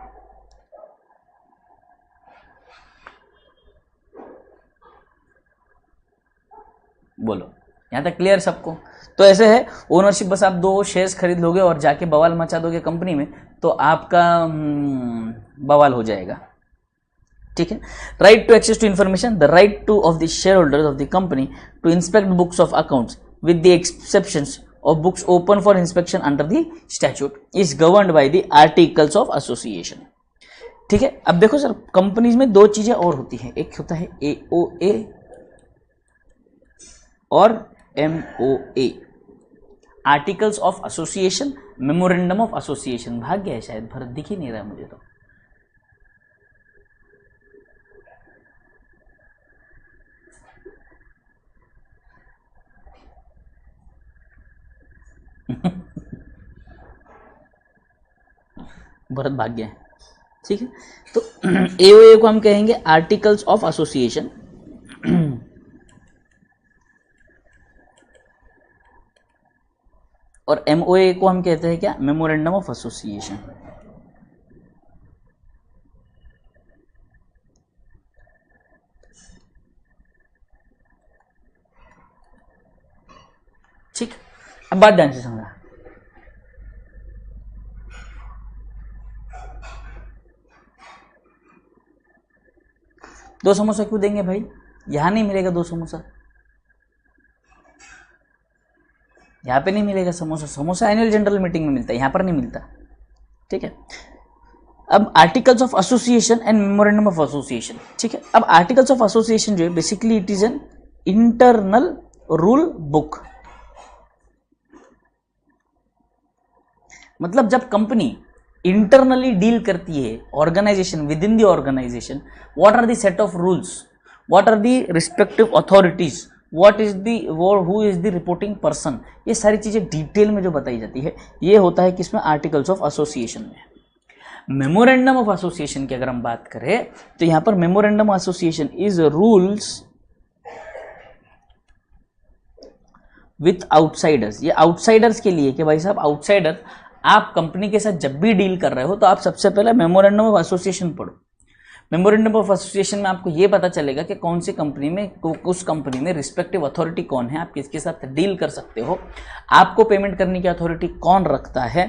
बोलो, यहाँ तक क्लियर सबको? तो ऐसे है ओनरशिप, बस आप 2 शेयर्स खरीद लोगे और जाके बवाल मचा दोगे कंपनी में, तो आपका बवाल हो जाएगा। ठीक है। Right to access to information, the right to of the share holders of the company to inspect books of accounts with the exceptions of books open for inspection under the statute is governed by the articles of association. ठीक है। अब देखो sir, companies में 2 चीजें और होती हैं, एक होता है AOA और MOA, articles of association, memorandum of association. भाग गया है शायद भरत, दिख ही नहीं रहा मुझे तो। भरत भाग गया है। ठीक है। तो AOA को हम कहेंगे आर्टिकल्स ऑफ एसोसिएशन, और MOA को हम कहते हैं क्या? Memorandum of association. ठीक। अब बात ध्यान से समझना, दो समोसा क्यों देंगे भाई? यहां नहीं मिलेगा 2 समोसा, यहाँ पे नहीं मिलेगा samosa. Samosa annual general meeting में मिलता है, यहाँ पर नहीं मिलता। ठीक है। अब articles of association and memorandum of association. ठीक है। अब आर्टिकल्स ऑफ एसोसिएशन जो है basically it is an internal rule book. मतलब जब कंपनी इंटरनली डील करती है organisation, with in the organisation, what are the set of rules, what are the respective authorities, what is the who is the reporting person, ये सारी चीजें detail में जो बताई जाती है, ये होता है किसमें? आर्टिकल्स ऑफ एसोसिएशन में। मेमोरेंडम ऑफ एसोसिएशन की अगर हम बात करें तो यहां पर memorandum of association is rules with outsiders. ये आउटसाइडर्स के लिए कि भाई साहब आउटसाइडर, आप कंपनी के साथ जब भी डील कर रहे हो तो आप सबसे पहले मेमोरेंडम ऑफ एसोसिएशन पढ़ो। मेमोरेंडम ऑफ एसोसिएशन में आपको ये पता चलेगा कि कौन सी कंपनी में, उस कंपनी में रिस्पेक्टिव अथॉरिटी कौन है, आप किसके साथ डील कर सकते हो, आपको पेमेंट करने की अथॉरिटी कौन रखता है,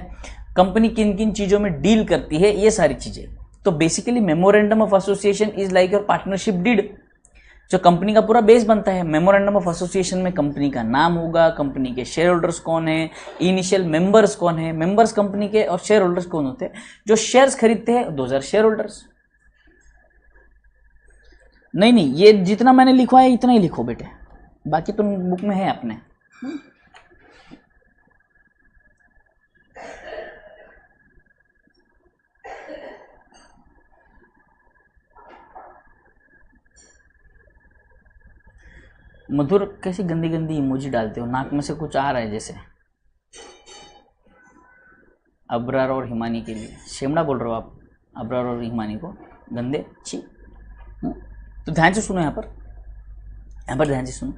कंपनी किन किन चीजों में डील करती है, ये सारी चीजें। तो basically memorandum of association is like your partnership deed, जो कंपनी का पूरा बेस बनता है। मेमोरेंडम ऑफ एसोसिएशन में कंपनी का नाम होगा, कंपनी के शेयर होल्डर्स कौन है, इनिशियल मेंबर्स कौन है, मेंबर्स कंपनी के, और शेयर होल्डर्स कौन होते हैं, जो शेयर्स खरीदते हैं, दोज आर शेयर होल्डर्स। नहीं, ये जितना मैंने लिखवा है इतना ही लिखो बेटे, बाकी तो बुक में है अपने। मधुर कैसी गंदी गंदी इमोजी डालते हो, नाक में से कुछ आ रहा है जैसे। अबरार और हिमानी के लिए शेमड़ा बोल रहे हो आप, अबरार और हिमानी को गंदे, छी। तो ध्यान से सुनो, यहाँ पर ध्यान से सुनो।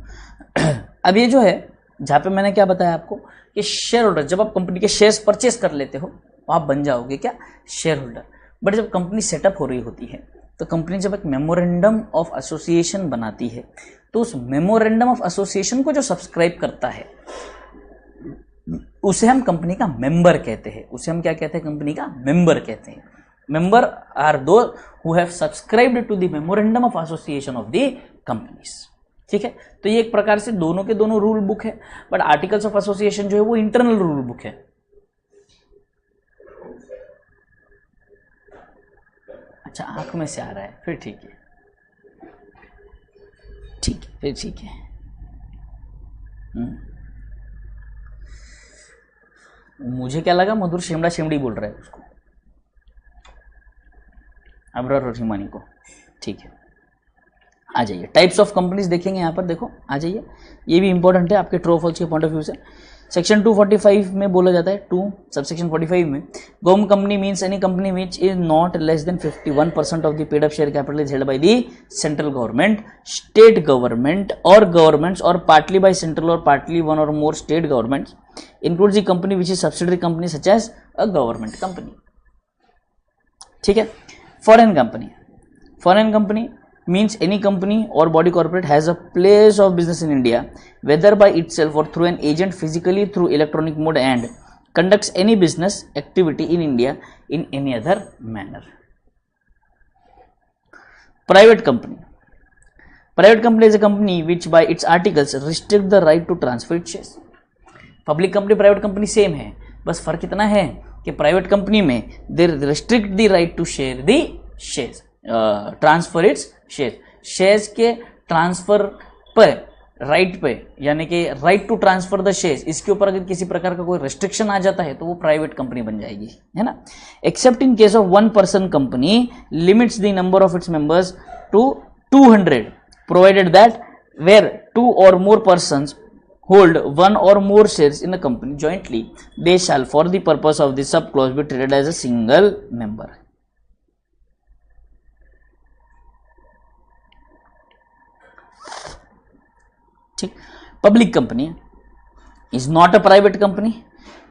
अब ये जो है जहाँ पे मैंने क्या बताया आपको कि शेयर होल्डर, जब आप कंपनी के शेयर्स परचेस कर लेते हो तो आप बन जाओगे क्या, शेयर होल्डर। बट जब कंपनी सेटअप हो रही होती है तो कंपनी जब एक मेमोरेंडम ऑफ एसोसिएशन बनाती है तो उस मेमोरेंडम ऑफ एसोसिएशन को जो सब्सक्राइब करता है उसे हम कंपनी का मेंबर कहते हैं। उसे हम क्या कहते हैं, कंपनी का मेंबर कहते हैं। Member are those who have subscribed to the memorandum of association of the companies. ठीक है, तो ये एक प्रकार से दोनों के दोनों रूल बुक है, बट आर्टिकल्स ऑफ एसोसिएशन जो है वो इंटरनल रूल बुक है। अच्छा, आंख में से आ रहा है, फिर ठीक है, ठीक है, फिर ठीक है। मुझे क्या लगा मधुर शेमड़ा शेमड़ी बोल रहा है उसको, अब्रार और हिमानी को। ठीक है, आ जाइए, टाइप्स ऑफ कंपनीज देखेंगे यहाँ पर, देखो आ जाइए, ये भी इंपॉर्टेंट है आपके ट्रू और फॉल्स के पॉइंट ऑफ व्यू से। सेक्शन 245 में बोला जाता है, 2 सबसेक्शन 45 में, government company means any company which is not less than 51% of the paid up share capital is held by the central government, state government और governments, और partly by central और partly one और more state governments, includes the company which is subsidiary company such as a government company. ठीक है, foreign company, foreign company means any company or body corporate has a place of business in India, whether by itself or through an agent, physically through electronic mode, and conducts any business activity in India in any other manner. Private company, private company is a company which by its articles restrict the right to transfer its shares. Public company, private company same है, बस फर्क इतना है कि private company में they restrict the right to share the shares, transfer its share, shares के transfer पर right पे, यानी कि right to transfer the shares, इसके ऊपर अगर किसी प्रकार का कोई रेस्ट्रिक्शन आ जाता है तो वो प्राइवेट कंपनी बन जाएगी, है ना। Except in case of one person company limits the number of its members to 200, provided that where 2 or more persons hold 1 or more shares in the company jointly, they shall for the purpose of this sub clause be treated as a single member. ठीक, public company is not a private company,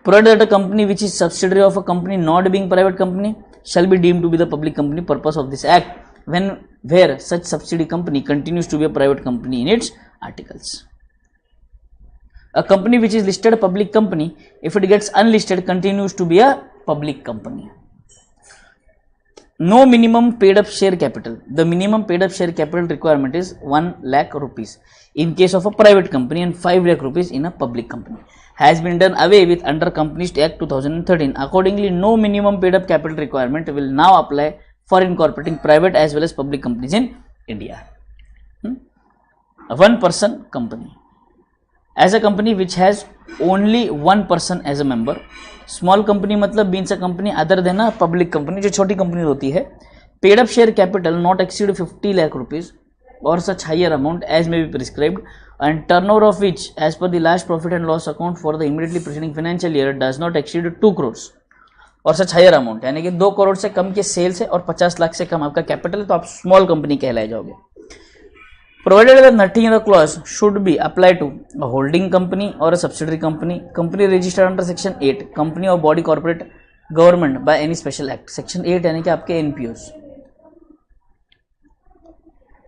provided that a company which is subsidiary of a company not being private company shall be deemed to be the public company purpose of this act when where such subsidiary company continues to be a private company in its articles. A company which is listed a public company, if it gets unlisted, continues to be a public company. No minimum paid up share capital. The minimum paid up share capital requirement is 1 lakh rupees in case of a private company and 5 lakh rupees in a public company. Has been done away with under Companies Act 2013. Accordingly, no minimum paid up capital requirement will now apply for incorporating private as well as public companies in India. A one person company. As a company which has only one person as a member. Small company मतलब means a company other than a public company, जो छोटी company होती है। Paid up share capital not exceed 50 lakh rupees और such higher amount as may be prescribed and turnover of which as per the last profit and loss account for the immediately preceding financial year does not exceed 2 crore और such higher amount, यानी कि 2 करोड़ से कम के sales है और 50 लाख से कम आपका capital है तो आप स्मॉल कंपनी कहलाए जाओगे। Provided that nothing in the clause should be applied to a holding company or a subsidiary company, company registered under section 8, company or body corporate government by any special act. section 8 यानी कि आपके NPOs.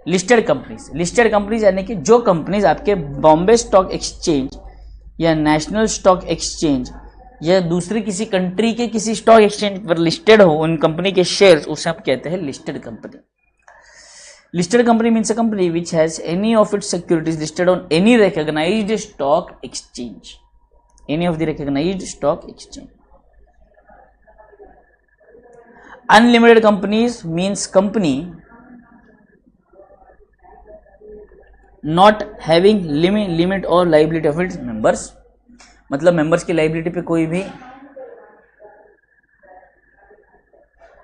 Listed companies, listed companies यानी कि जो companies आपके Bombay stock exchange या national stock exchange या दूसरी किसी कंट्री के किसी स्टॉक एक्सचेंज पर लिस्टेड हो, उन कंपनी के शेयर्स, उसे आप कहते हैं listed company. Listed company means a company which has any of its securities listed on any recognized stock exchange. Any of the recognized stock exchange. Unlimited companies means company not having limit or liability of its members. मतलब members की liability पे कोई भी,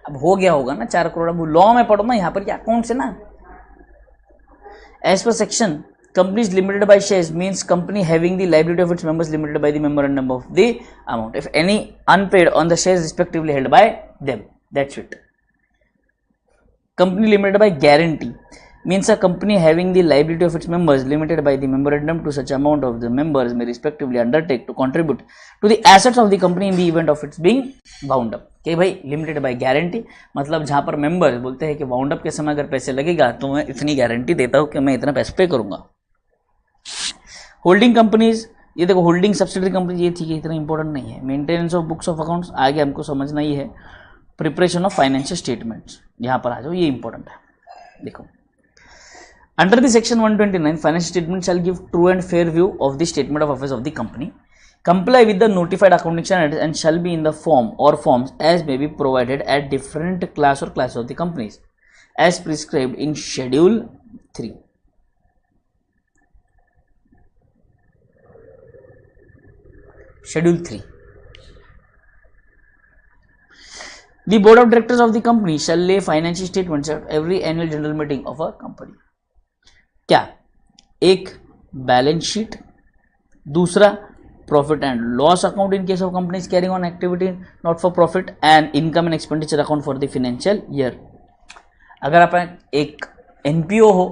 अब हो गया होगा ना 4 करोड़, अब लॉ में पढ़ो ना, यहाँ पर क्या अकाउंट से ना। As per section, companies limited by shares means company having the liability of its members limited by the memorandum of the amount, if any unpaid on the shares respectively held by them. That's it. Company limited by guarantee means a company having the liability of its members limited by the memorandum to such amount of the members may respectively undertake to contribute to the assets of the company in the event of its being wound up। कि भाई limited by guarantee, मतलब जहां पर members बोलते हैं कि wound up के समय अगर पैसे लगेगा तो मैं इतनी गारंटी देता हूं कि मैं इतना पैसे पे करूंगा। होल्डिंग कंपनीज, ये देखो होल्डिंग सब्सिडरी कंपनी ये थी कि इतना इंपॉर्टेंट नहीं है। Maintenance of books of accounts आगे हमको समझना ही है। प्रिपरेशन ऑफ फाइनेंशियल स्टेटमेंट्स यहाँ पर आ जाओ, ये इंपॉर्टेंट है। देखो under the section 129 financial statement shell give true and fair view of the statement of affairs of the company, comply with the notified accounting standards and shall be in the form or forms as may be provided at different class or classes of the companies as prescribed in schedule 3। schedule 3, the board of directors of the company shall lay financial statements at every annual general meeting of a company। क्या? एक balance sheet, दूसरा profit and loss account in case of companies carrying on activity not for profit and income and expenditure account for the financial year. अगर आप एक NPO हो,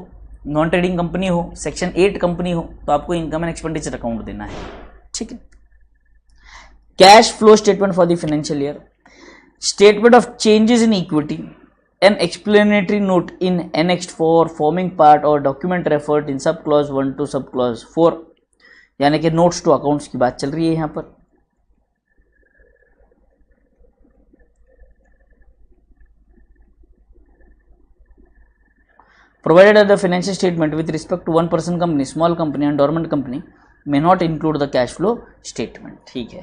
non trading company हो, section 8 company हो, तो आपको income and expenditure account देना है, ठीक है। Cash flow statement for the financial year, statement of changes in equity, an explanatory note in annexed for forming part or document referred in sub clause 1 to sub clause 4, यानी कि notes to accounts की बात चल रही है यहां पर। provided that the financial statement with respect to one person company, small company and dormant company may not include the cash flow statement। ठीक है।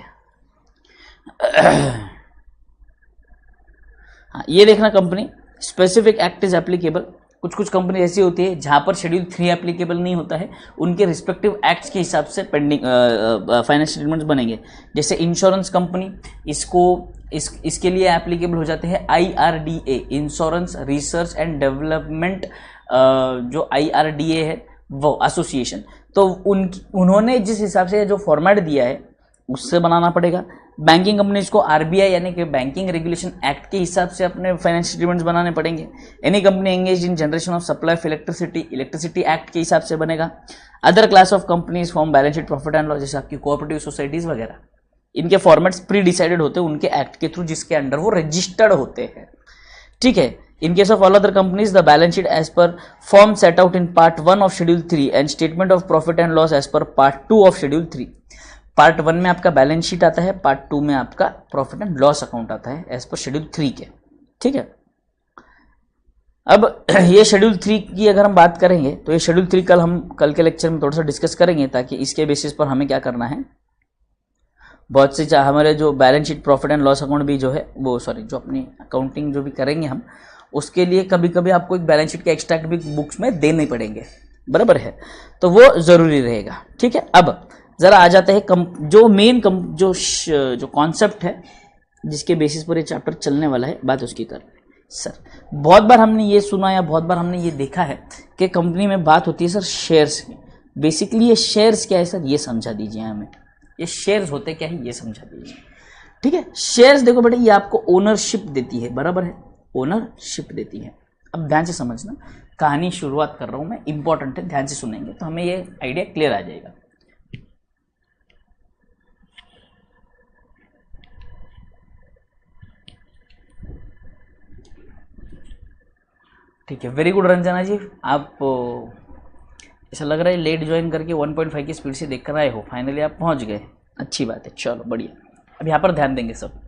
हाँ, ये देखना company specific act is applicable. कुछ कुछ कंपनी ऐसी होती है जहां पर शेड्यूल 3 एप्लीकेबल नहीं होता है, उनके रिस्पेक्टिव एक्ट्स के हिसाब से पेंडिंग फाइनेंशियल स्टेटमेंट्स बनेंगे। जैसे इंश्योरेंस कंपनी, इसके लिए एप्लीकेबल हो जाते हैं IRDA, insurance research and development, जो IRDA है वो एसोसिएशन, तो उन्होंने जिस हिसाब से जो फॉर्मेट दिया है उससे बनाना पड़ेगा। बैंकिंग कंपनीज को RBI यानी कि बैंकिंग रेगुलेशन एक्ट के हिसाब से अपने फाइनेंशियल स्टेटमेंट्स बनाने पड़ेंगे। Any company engage in generation of supply of electricity act के हिसाब से बनेगा। Other class of companies form balance sheet profit and loss, जैसे आपकी कोऑपरेटिव सोसाइटीज वगैरह, इनके फॉर्मेट्स प्री डिसाइडेड होते हैं उनके एक्ट के थ्रू जिसके अंडर वो रजिस्टर्ड होते हैं, ठीक है। In case of all other companies, the balance sheet as per form set out in part 1 of schedule 3 and statement of profit and loss as per part 2 of schedule 3। Part 1 में आपका balance sheet आता है, part 2 में आपका profit and loss account आता है as पर schedule 3 के, ठीक है। अब ये शेड्यूल 3 की अगर हम बात करेंगे तो ये शेड्यूल 3 कल के लेक्चर में थोड़ा सा डिस्कस करेंगे, ताकि इसके बेसिस पर हमें क्या करना है, बहुत से हमारे जो balance sheet profit and loss account भी जो है वो जो अपनी अकाउंटिंग जो भी करेंगे हम, उसके लिए कभी कभी आपको एक बैलेंस शीट के एक्सट्रैक्ट भी बुक्स में देने पड़ेंगे, बराबर है, तो वो जरूरी रहेगा, ठीक है। अब जरा आ जाते हैं जो मेन जो कॉन्सेप्ट है जिसके बेसिस पर ये चैप्टर चलने वाला है, बात उसकी कर। सर बहुत बार हमने ये सुना या बहुत बार हमने ये देखा है कि कंपनी में बात होती है सर शेयर्स की। बेसिकली ये शेयर्स क्या है सर, ये समझा दीजिए हमें, ये शेयर्स होते क्या है ये समझा दीजिए, ठीक है। शेयर्स देखो बेटा, ये आपको ओनरशिप देती है, बराबर है, ओनरशिप देती है। अब ध्यान से समझना, कहानी शुरुआत कर रहा हूं मैं, इंपॉर्टेंट है, ध्यान से सुनेंगे तो हमें ये आइडिया क्लियर आ जाएगा। ठीक है, वेरी गुड रंजना जी, आप ऐसा लग रहा है लेट ज्वाइन करके 1.5 की स्पीड से देख कर आए हो, फाइनली आप पहुंच गए, अच्छी बात है, चलो बढ़िया। अब यहाँ पर ध्यान देंगे सब।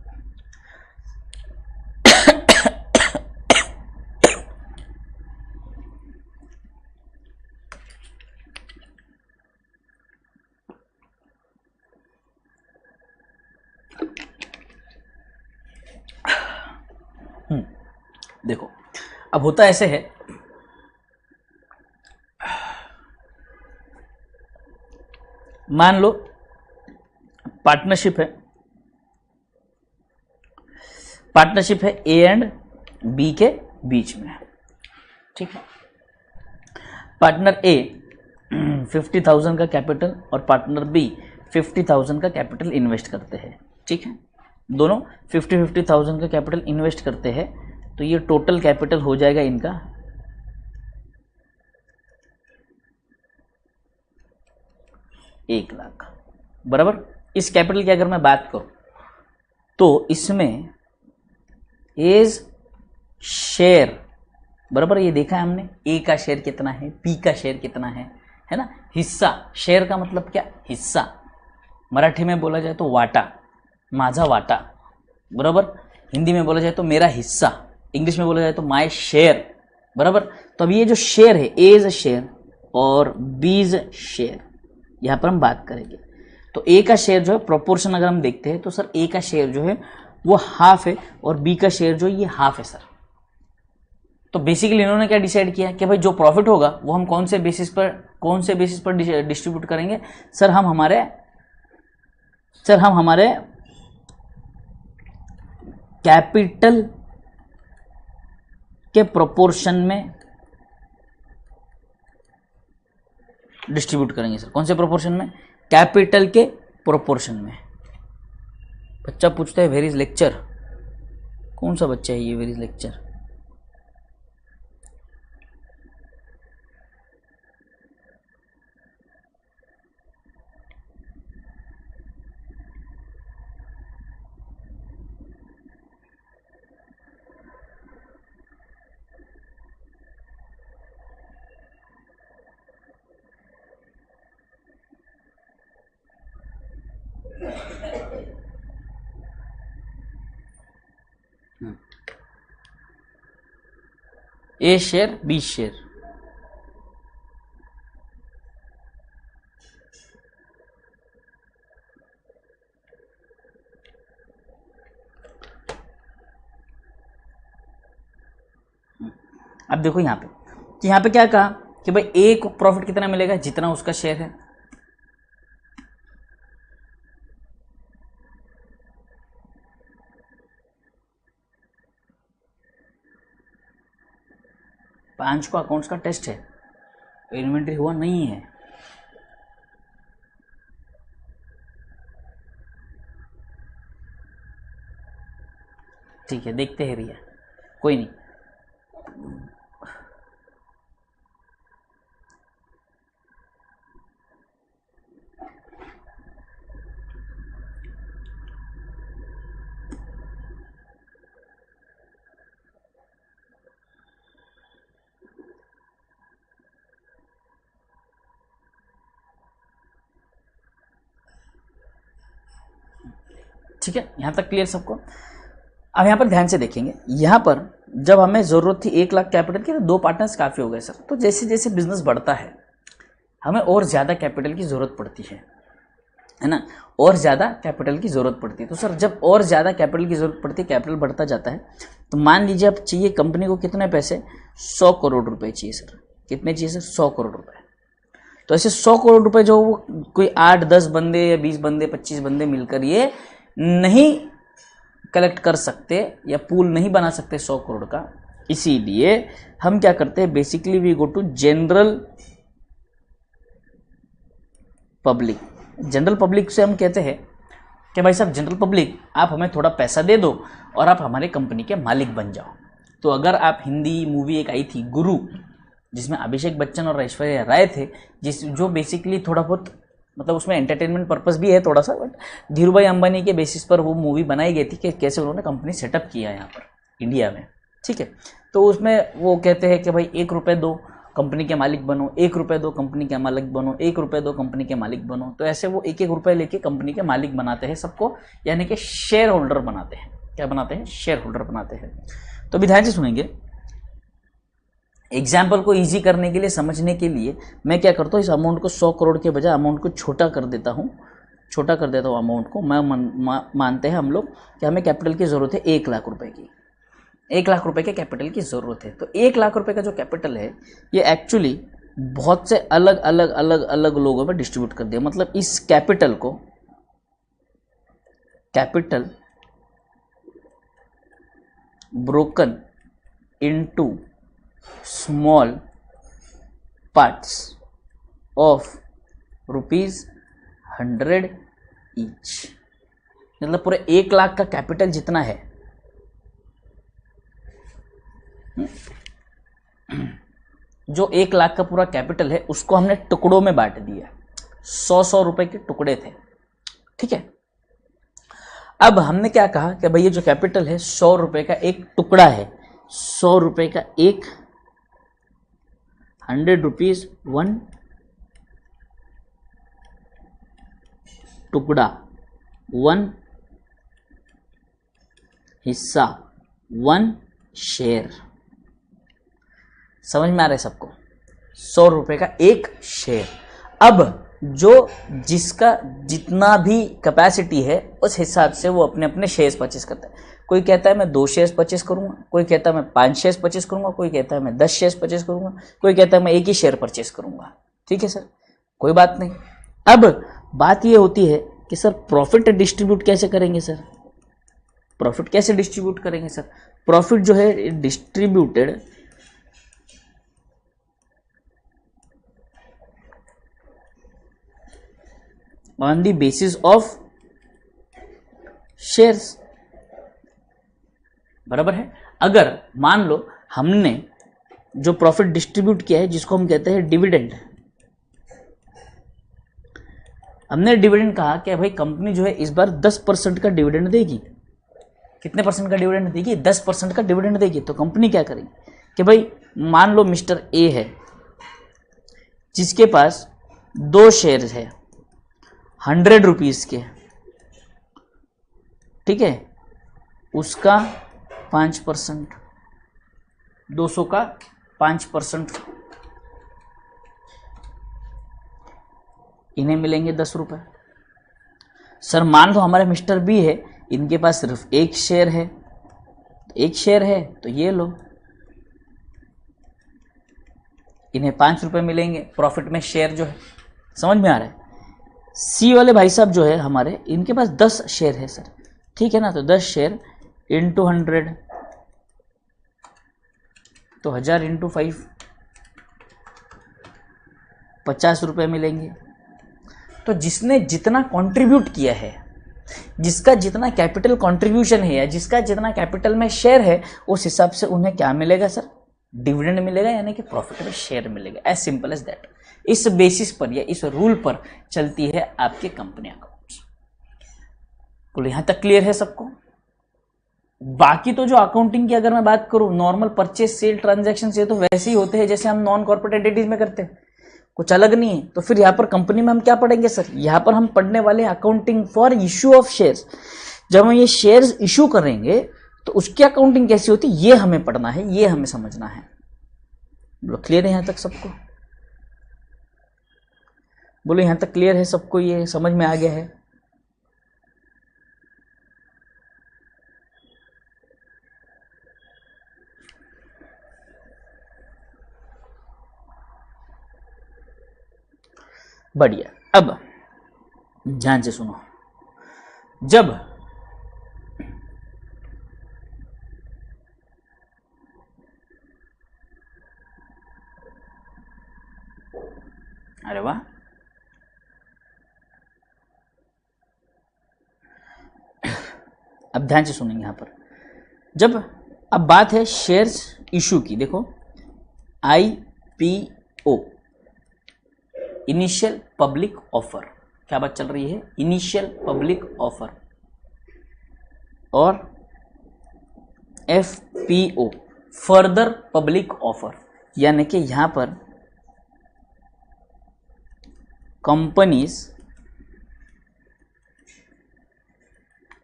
देखो अब होता ऐसे है, मान लो पार्टनरशिप है ए एंड बी के बीच में, ठीक है। पार्टनर ए 50,000 का कैपिटल और पार्टनर बी 50,000 का कैपिटल इन्वेस्ट करते हैं, ठीक है। दोनों 50,000 का कैपिटल इन्वेस्ट करते हैं, तो ये टोटल कैपिटल हो जाएगा इनका 1,00,000, बराबर। इस कैपिटल की अगर मैं बात करूं तो इसमें एज शेयर, बराबर, ये देखा है हमने, ए का शेयर कितना है, बी का शेयर कितना है ना। हिस्सा, शेयर का मतलब क्या, हिस्सा, मराठी में बोला जाए तो वाटा, माझा वाटा, बराबर। हिंदी में बोला जाए तो मेरा हिस्सा, इंग्लिश में बोला जाए तो माय शेयर, बराबर। तो अब ये जो शेयर है, एज शेयर और बीज शेयर, यहां पर हम बात करेंगे। तो ए का शेयर जो है, प्रोपोर्शन अगर हम देखते हैं तो सर ए का शेयर जो है वो हाफ है और बी का शेयर जो है ये हाफ है सर। तो बेसिकली इन्होंने क्या डिसाइड किया कि भाई जो प्रॉफिट होगा वो हम कौन से बेसिस पर डिस्ट्रीब्यूट करेंगे सर, हम हमारे कैपिटल के प्रोपोर्शन में डिस्ट्रीब्यूट करेंगे सर। कौन से प्रोपोर्शन में, कैपिटल के प्रोपोर्शन में। बच्चा पूछता है वेयर इज लेक्चर, कौन सा बच्चा है ये where is lecture? A share, B share, अब देखो यहां पे कि यहां पे क्या कहा कि भाई ए को प्रॉफिट कितना मिलेगा, जितना उसका शेयर है। पांच को अकाउंट्स का टेस्ट है, इन्वेंट्री हुआ नहीं है। ठीक है, देखते हैं रिया, कोई नहीं। ठीक है, यहां तक क्लियर सबको। अब यहां पर ध्यान से देखेंगे, यहां पर जब हमें जरूरत थी 1,00,000 कैपिटल की तो 2 पार्टनर्स काफी हो गए सर। तो जैसे जैसे बिजनेस बढ़ता है हमें और ज्यादा कैपिटल की जरूरत पड़ती है ना, और ज्यादा कैपिटल की जरूरत पड़ती है। तो सर जब और ज्यादा कैपिटल की जरूरत पड़ती है, कैपिटल बढ़ता जाता है, तो मान लीजिए अब चाहिए कंपनी को कितने पैसे, 100 करोड़ रुपए चाहिए सर। कितने चाहिए सर, 100 करोड़ रुपए। तो ऐसे 100 करोड़ रुपए जो कोई 8-10 बंदे या 20 बंदे 25 बंदे मिलकर ये नहीं कलेक्ट कर सकते या पूल नहीं बना सकते 100 करोड़ का। इसीलिए हम क्या करते हैं, basically we go to general public. General public से हम कहते हैं कि भाई साहब जनरल पब्लिक, आप हमें थोड़ा पैसा दे दो और आप हमारे कंपनी के मालिक बन जाओ। तो अगर आप, हिंदी मूवी एक आई थी गुरु, जिसमें अभिषेक बच्चन और ऐश्वर्या राय थे, जो बेसिकली थोड़ा बहुत, मतलब उसमें एंटरटेनमेंट पर्पस भी है थोड़ा सा, बट धीरूभाई अंबानी के बेसिस पर वो मूवी बनाई गई थी कि कैसे उन्होंने कंपनी सेटअप किया यहाँ पर इंडिया में। ठीक है, तो उसमें वो कहते हैं कि भाई 1 रुपये दो कंपनी के मालिक बनो, 1 रुपये दो कंपनी के मालिक बनो, 1 रुपये दो कंपनी के मालिक बनो। तो ऐसे वो 1-1 रुपये लेके कंपनी के मालिक बनाते हैं सबको, यानी कि शेयर होल्डर बनाते हैं। क्या बनाते हैं, शेयर होल्डर बनाते हैं। तो अभी ध्यान से सुनेंगे, एग्जाम्पल को इजी करने के लिए, समझने के लिए मैं क्या करता हूँ, इस अमाउंट को 100 करोड़ के बजाय अमाउंट को छोटा कर देता हूँ अमाउंट को। मानते हैं हम लोग कि हमें कैपिटल की ज़रूरत है 1,00,000 रुपए की, 1,00,000 रुपए के कैपिटल की ज़रूरत है। तो 1,00,000 रुपए का जो कैपिटल है ये एक्चुअली बहुत से अलग अलग लोगों में डिस्ट्रीब्यूट कर दिया। मतलब इस कैपिटल को, capital broken into small parts of ₹100 each. मतलब पूरे 1,00,000 का कैपिटल जितना है, जो 1,00,000 का पूरा कैपिटल है उसको हमने टुकड़ों में बांट दिया। 100 रुपए के टुकड़े थे, ठीक है। अब हमने क्या कहा कि भाई ये जो कैपिटल है 100 रुपए का एक टुकड़ा है, 100 रुपए का एक 100 रुपीज वन टुकड़ा, वन हिस्सा, वन शेयर। समझ में आ रहा है सबको? 100 रुपए का एक शेयर। अब जो जिसका जितना भी कैपेसिटी है उस हिसाब से वो अपने अपने शेयर्स परचेस करता है। कोई कहता है मैं 2 शेयर्स परचेस करूंगा, कोई कहता है मैं 5 शेयर्स परचेस करूंगा, कोई कहता है मैं 10 शेयर्स परचेस करूंगा, कोई कहता है मैं एक ही शेयर परचेस करूंगा। ठीक है सर, कोई बात नहीं। अब बात ये होती है कि सर प्रॉफिट डिस्ट्रीब्यूट कैसे करेंगे सर? प्रॉफिट कैसे डिस्ट्रीब्यूट करेंगे सर? प्रॉफिट जो है distributed on the basis of shares, बराबर है। अगर मान लो हमने जो प्रॉफिट डिस्ट्रीब्यूट किया है जिसको हम कहते हैं डिविडेंड, हमने डिविडेंड कहा कि भाई कंपनी जो है इस बार 10% का डिविडेंड देगी। कितने परसेंट का डिविडेंड देगी? 10% का डिविडेंड देगी। तो कंपनी क्या करेगी कि भाई मान लो मिस्टर ए है जिसके पास 2 शेयर है 100 रुपीज के, ठीक है, उसका 5%, 200 का 5%, इन्हें मिलेंगे 10 रुपए। सर मान लो हमारे मिस्टर बी है, इनके पास सिर्फ एक शेयर है, एक शेयर है तो ये लो, इन्हें 5 रुपए मिलेंगे प्रॉफिट में शेयर जो है। समझ में आ रहा है? सी वाले भाई साहब जो है हमारे, इनके पास 10 शेयर है सर, ठीक है ना। तो 10 शेयर इंटू 100 तो 1000 इंटू 5 50 रुपए मिलेंगे। तो जिसने जितना कंट्रीब्यूट किया है, जिसका जितना कैपिटल कंट्रीब्यूशन है या जिसका जितना कैपिटल में शेयर है, उस हिसाब से उन्हें क्या मिलेगा सर? डिविडेंड मिलेगा, यानी कि प्रॉफिट में शेयर मिलेगा। As simple as that. इस बेसिस पर या इस रूल पर चलती है आपकी कंपनी अकाउंट्स। तो यहां तक क्लियर है सबको? बाकी तो जो अकाउंटिंग की अगर मैं बात करूं, नॉर्मल परचेस सेल ट्रांजैक्शन से तो वैसे ही होते हैं जैसे हम नॉन कॉर्पोरेट एंटिटीज में करते हैं, कुछ अलग नहीं है। तो फिर यहाँ पर कंपनी में हम क्या पढ़ेंगे सर? यहाँ पर हम पढ़ने वाले accounting for issue of shares. जब हम ये शेयर्स इशू करेंगे तो उसकी अकाउंटिंग कैसी होती है ये हमें पढ़ना है, ये हमें समझना है। बोलो क्लियर है यहाँ तक सबको? बोलो यहाँ तक क्लियर है सबको? ये समझ में आ गया है? बढ़िया। अब ध्यान से सुनो, जब अरे वाह, अब ध्यान से सुनेंगे यहां पर। जब अब बात है शेयर्स इशू की, देखो IPO, इनिशियल पब्लिक ऑफर, क्या बात चल रही है? Initial public offer. और FPO, फर्दर पब्लिक ऑफर, यानी कि यहां पर companies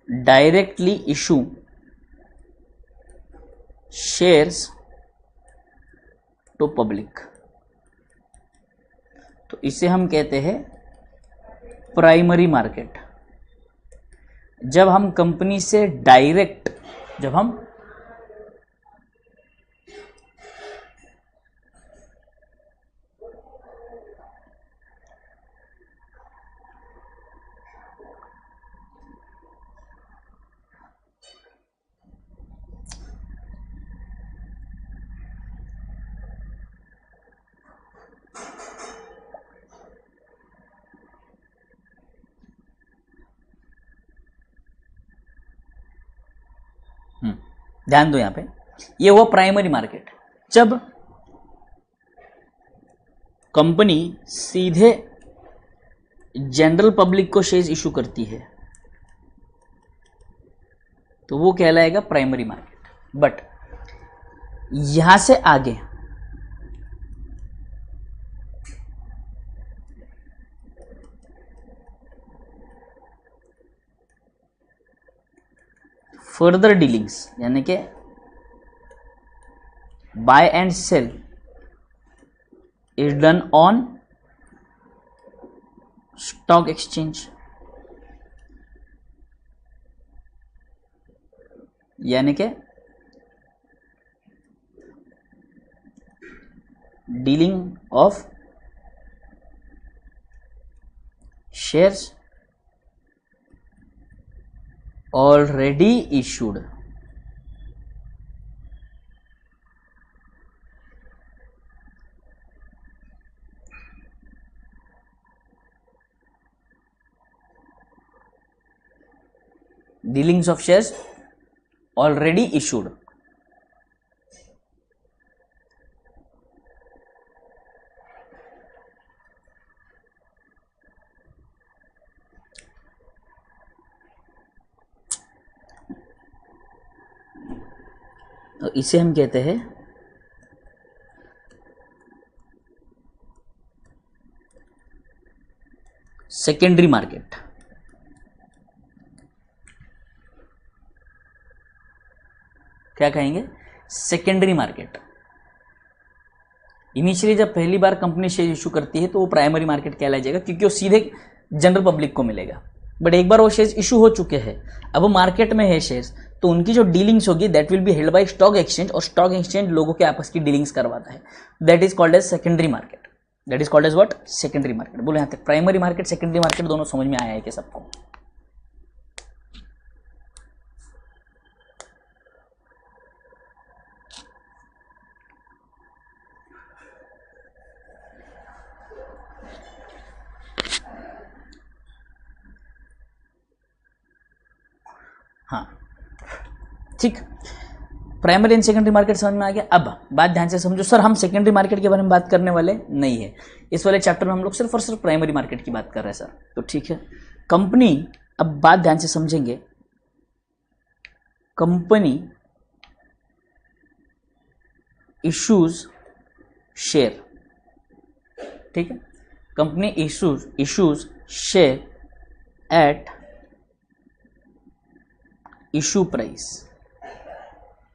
directly issue shares to public. तो इसे हम कहते हैं प्राइमरी मार्केट। जब हम कंपनी से डायरेक्ट, जब हम ध्यान दो यहां पे, ये हुआ प्राइमरी मार्केट। जब कंपनी सीधे जनरल पब्लिक को शेयर्स इशू करती है तो वो कहलाएगा प्राइमरी मार्केट। बट यहां से आगे फर्दर डीलिंग्स यानी कि buy and sell is done on stock exchange, यानी कि dealing of shares already issued dealings of shares already issued तो इसे हम कहते हैं सेकेंडरी मार्केट। क्या कहेंगे? Secondary market. इनिशियली जब पहली बार कंपनी शेयर इशू करती है तो वो प्राइमरी मार्केट कहलाया जाएगा क्योंकि वो सीधे जनरल पब्लिक को मिलेगा। बट एक बार वो शेयर्स इशू हो चुके हैं, अब वो मार्केट में है शेयर्स, तो उनकी जो डीलिंग्स होगी that will be held by stock exchange, और स्टॉक एक्सचेंज लोगों के आपस की डीलिंग्स करवाता है। That is called as secondary market. That is called as what? Secondary market. बोलो यहाँ तक प्राइमरी मार्केट सेकेंडरी मार्केट दोनों समझ में आया है कि सबको? हाँ ठीक, प्राइमरी एंड सेकेंडरी मार्केट समझ में आ गया। अब बात ध्यान से समझो, सर हम सेकेंडरी मार्केट के बारे में बात करने वाले नहीं है इस वाले चैप्टर में, हम लोग सिर्फ और सिर्फ प्राइमरी मार्केट की बात कर रहे हैं सर। तो ठीक है, कंपनी, अब बात ध्यान से समझेंगे, कंपनी इश्यूज शेयर, ठीक है, company issues share eight issue price,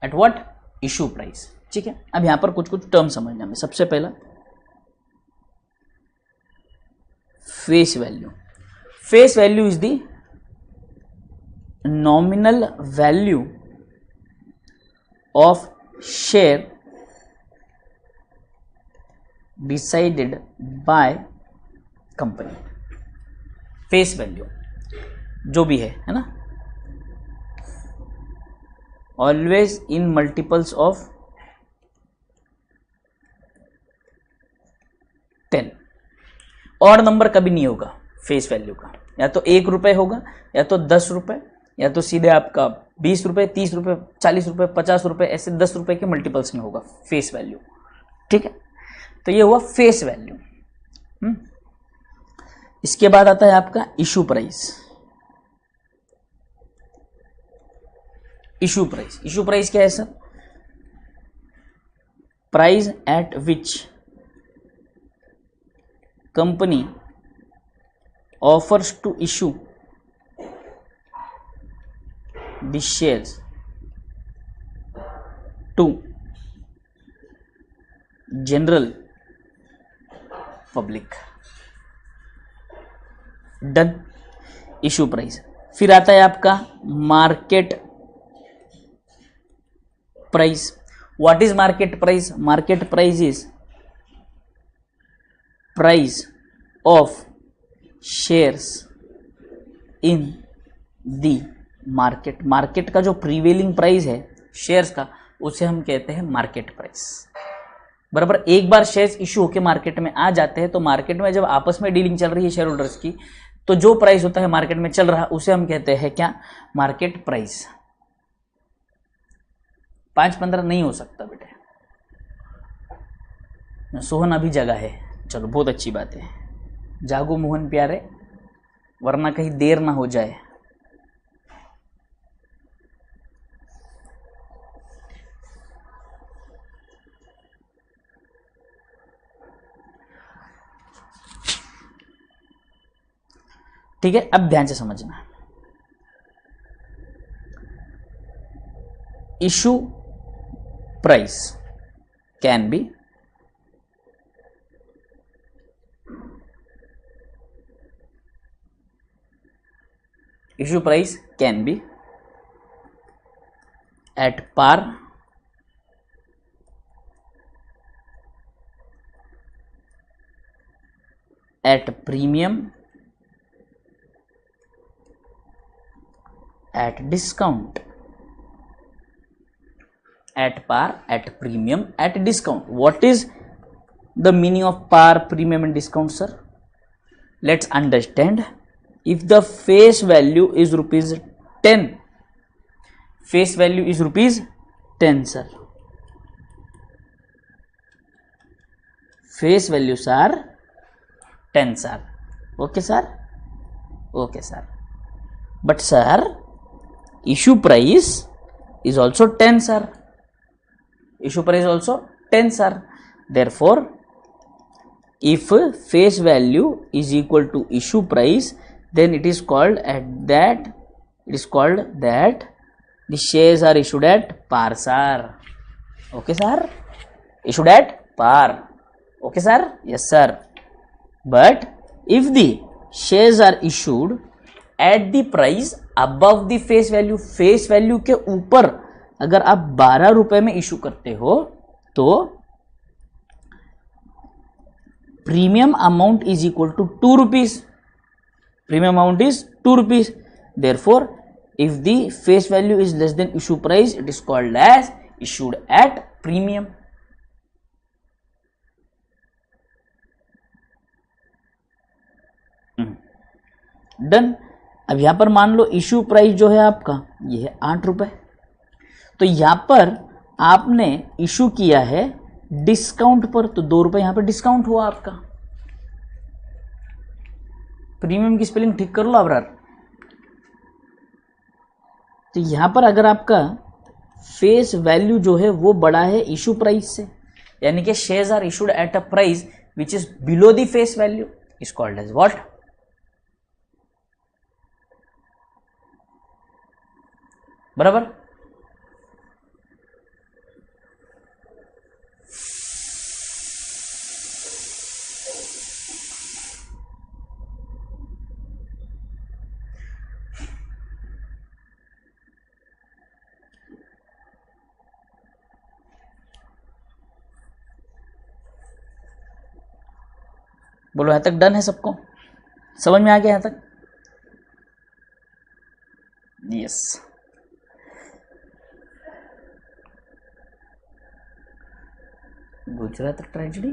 at what? Issue price. ठीक है, अब यहां पर कुछ कुछ टर्म समझना में। सबसे पहला face value. Face value is the nominal value of share decided by company. Face value जो भी है ना, ऑलवेज इन मल्टीपल्स ऑफ 10। और नंबर कभी नहीं होगा फेस वैल्यू का, या तो 1 रुपए होगा, या तो 10 रुपए, या तो सीधे आपका 20 रुपए, 30 रुपए, 40 रुपए, 50 रुपए, ऐसे 10 रुपए के मल्टीपल्स में होगा फेस वैल्यू। ठीक है, तो ये हुआ फेस वैल्यू। इसके बाद आता है आपका issue price. Issue price, issue price क्या है sir? Price at which company offers to issue the shares to general public. Done, issue price. फिर आता है आपका market price. What is market price? Market price is price of shares in the market. Market का जो prevailing price है shares का, उसे हम कहते हैं मार्केट प्राइस। बराबर, एक बार शेयर्स इशू होकर मार्केट में आ जाते हैं तो मार्केट में जब आपस में डीलिंग चल रही है शेयर होल्डर्स की, तो जो प्राइस होता है मार्केट में चल रहा, उसे हम कहते हैं क्या? Market price. 5-15 नहीं हो सकता बेटे, सोहन अभी जगह है, चलो बहुत अच्छी बात है। जागो मोहन प्यारे, वरना कहीं देर ना हो जाए। ठीक है, अब ध्यान से समझना। Issue price can be issue price can be at par, at premium, at discount. At par, at premium, at discount. What is the meaning of par, premium and discount, sir? Let's understand. If the face value is rupees 10, face value is rupees 10, sir. Face values are 10, sir. Okay, sir? Okay, sir. But, sir, issue price is also 10, sir. Issue price also 10, sir. Therefore, if face value is equal to issue price, then it is called that the shares are issued at par, sir. Okay, sir? Issued at par. Okay, sir? Yes, sir. But if the shares are issued at the price above the face value, face value के ऊपर अगर आप 12 रुपए में issue करते हो तो premium amount is equal to 2 rupees. Premium amount is 2 rupees. Therefore, if the face value is less than issue price, it is called as issued at premium. Done. अब यहां पर मान लो इशू प्राइस जो है आपका ये है 8 रुपए, तो यहां पर आपने इशू किया है डिस्काउंट पर, तो 2 रुपए यहां पर डिस्काउंट हुआ आपका. प्रीमियम की स्पेलिंग ठीक कर लो अबरार. तो यहां पर अगर आपका फेस वैल्यू जो है वो बड़ा है इशू प्राइस से, यानी कि shares are issued at a price which is below the face value, is called as what? बराबर. बोलो यहां तक डन है सबको? समझ में आ गया यहां तक? यस. गुजरात ट्रेजेडी,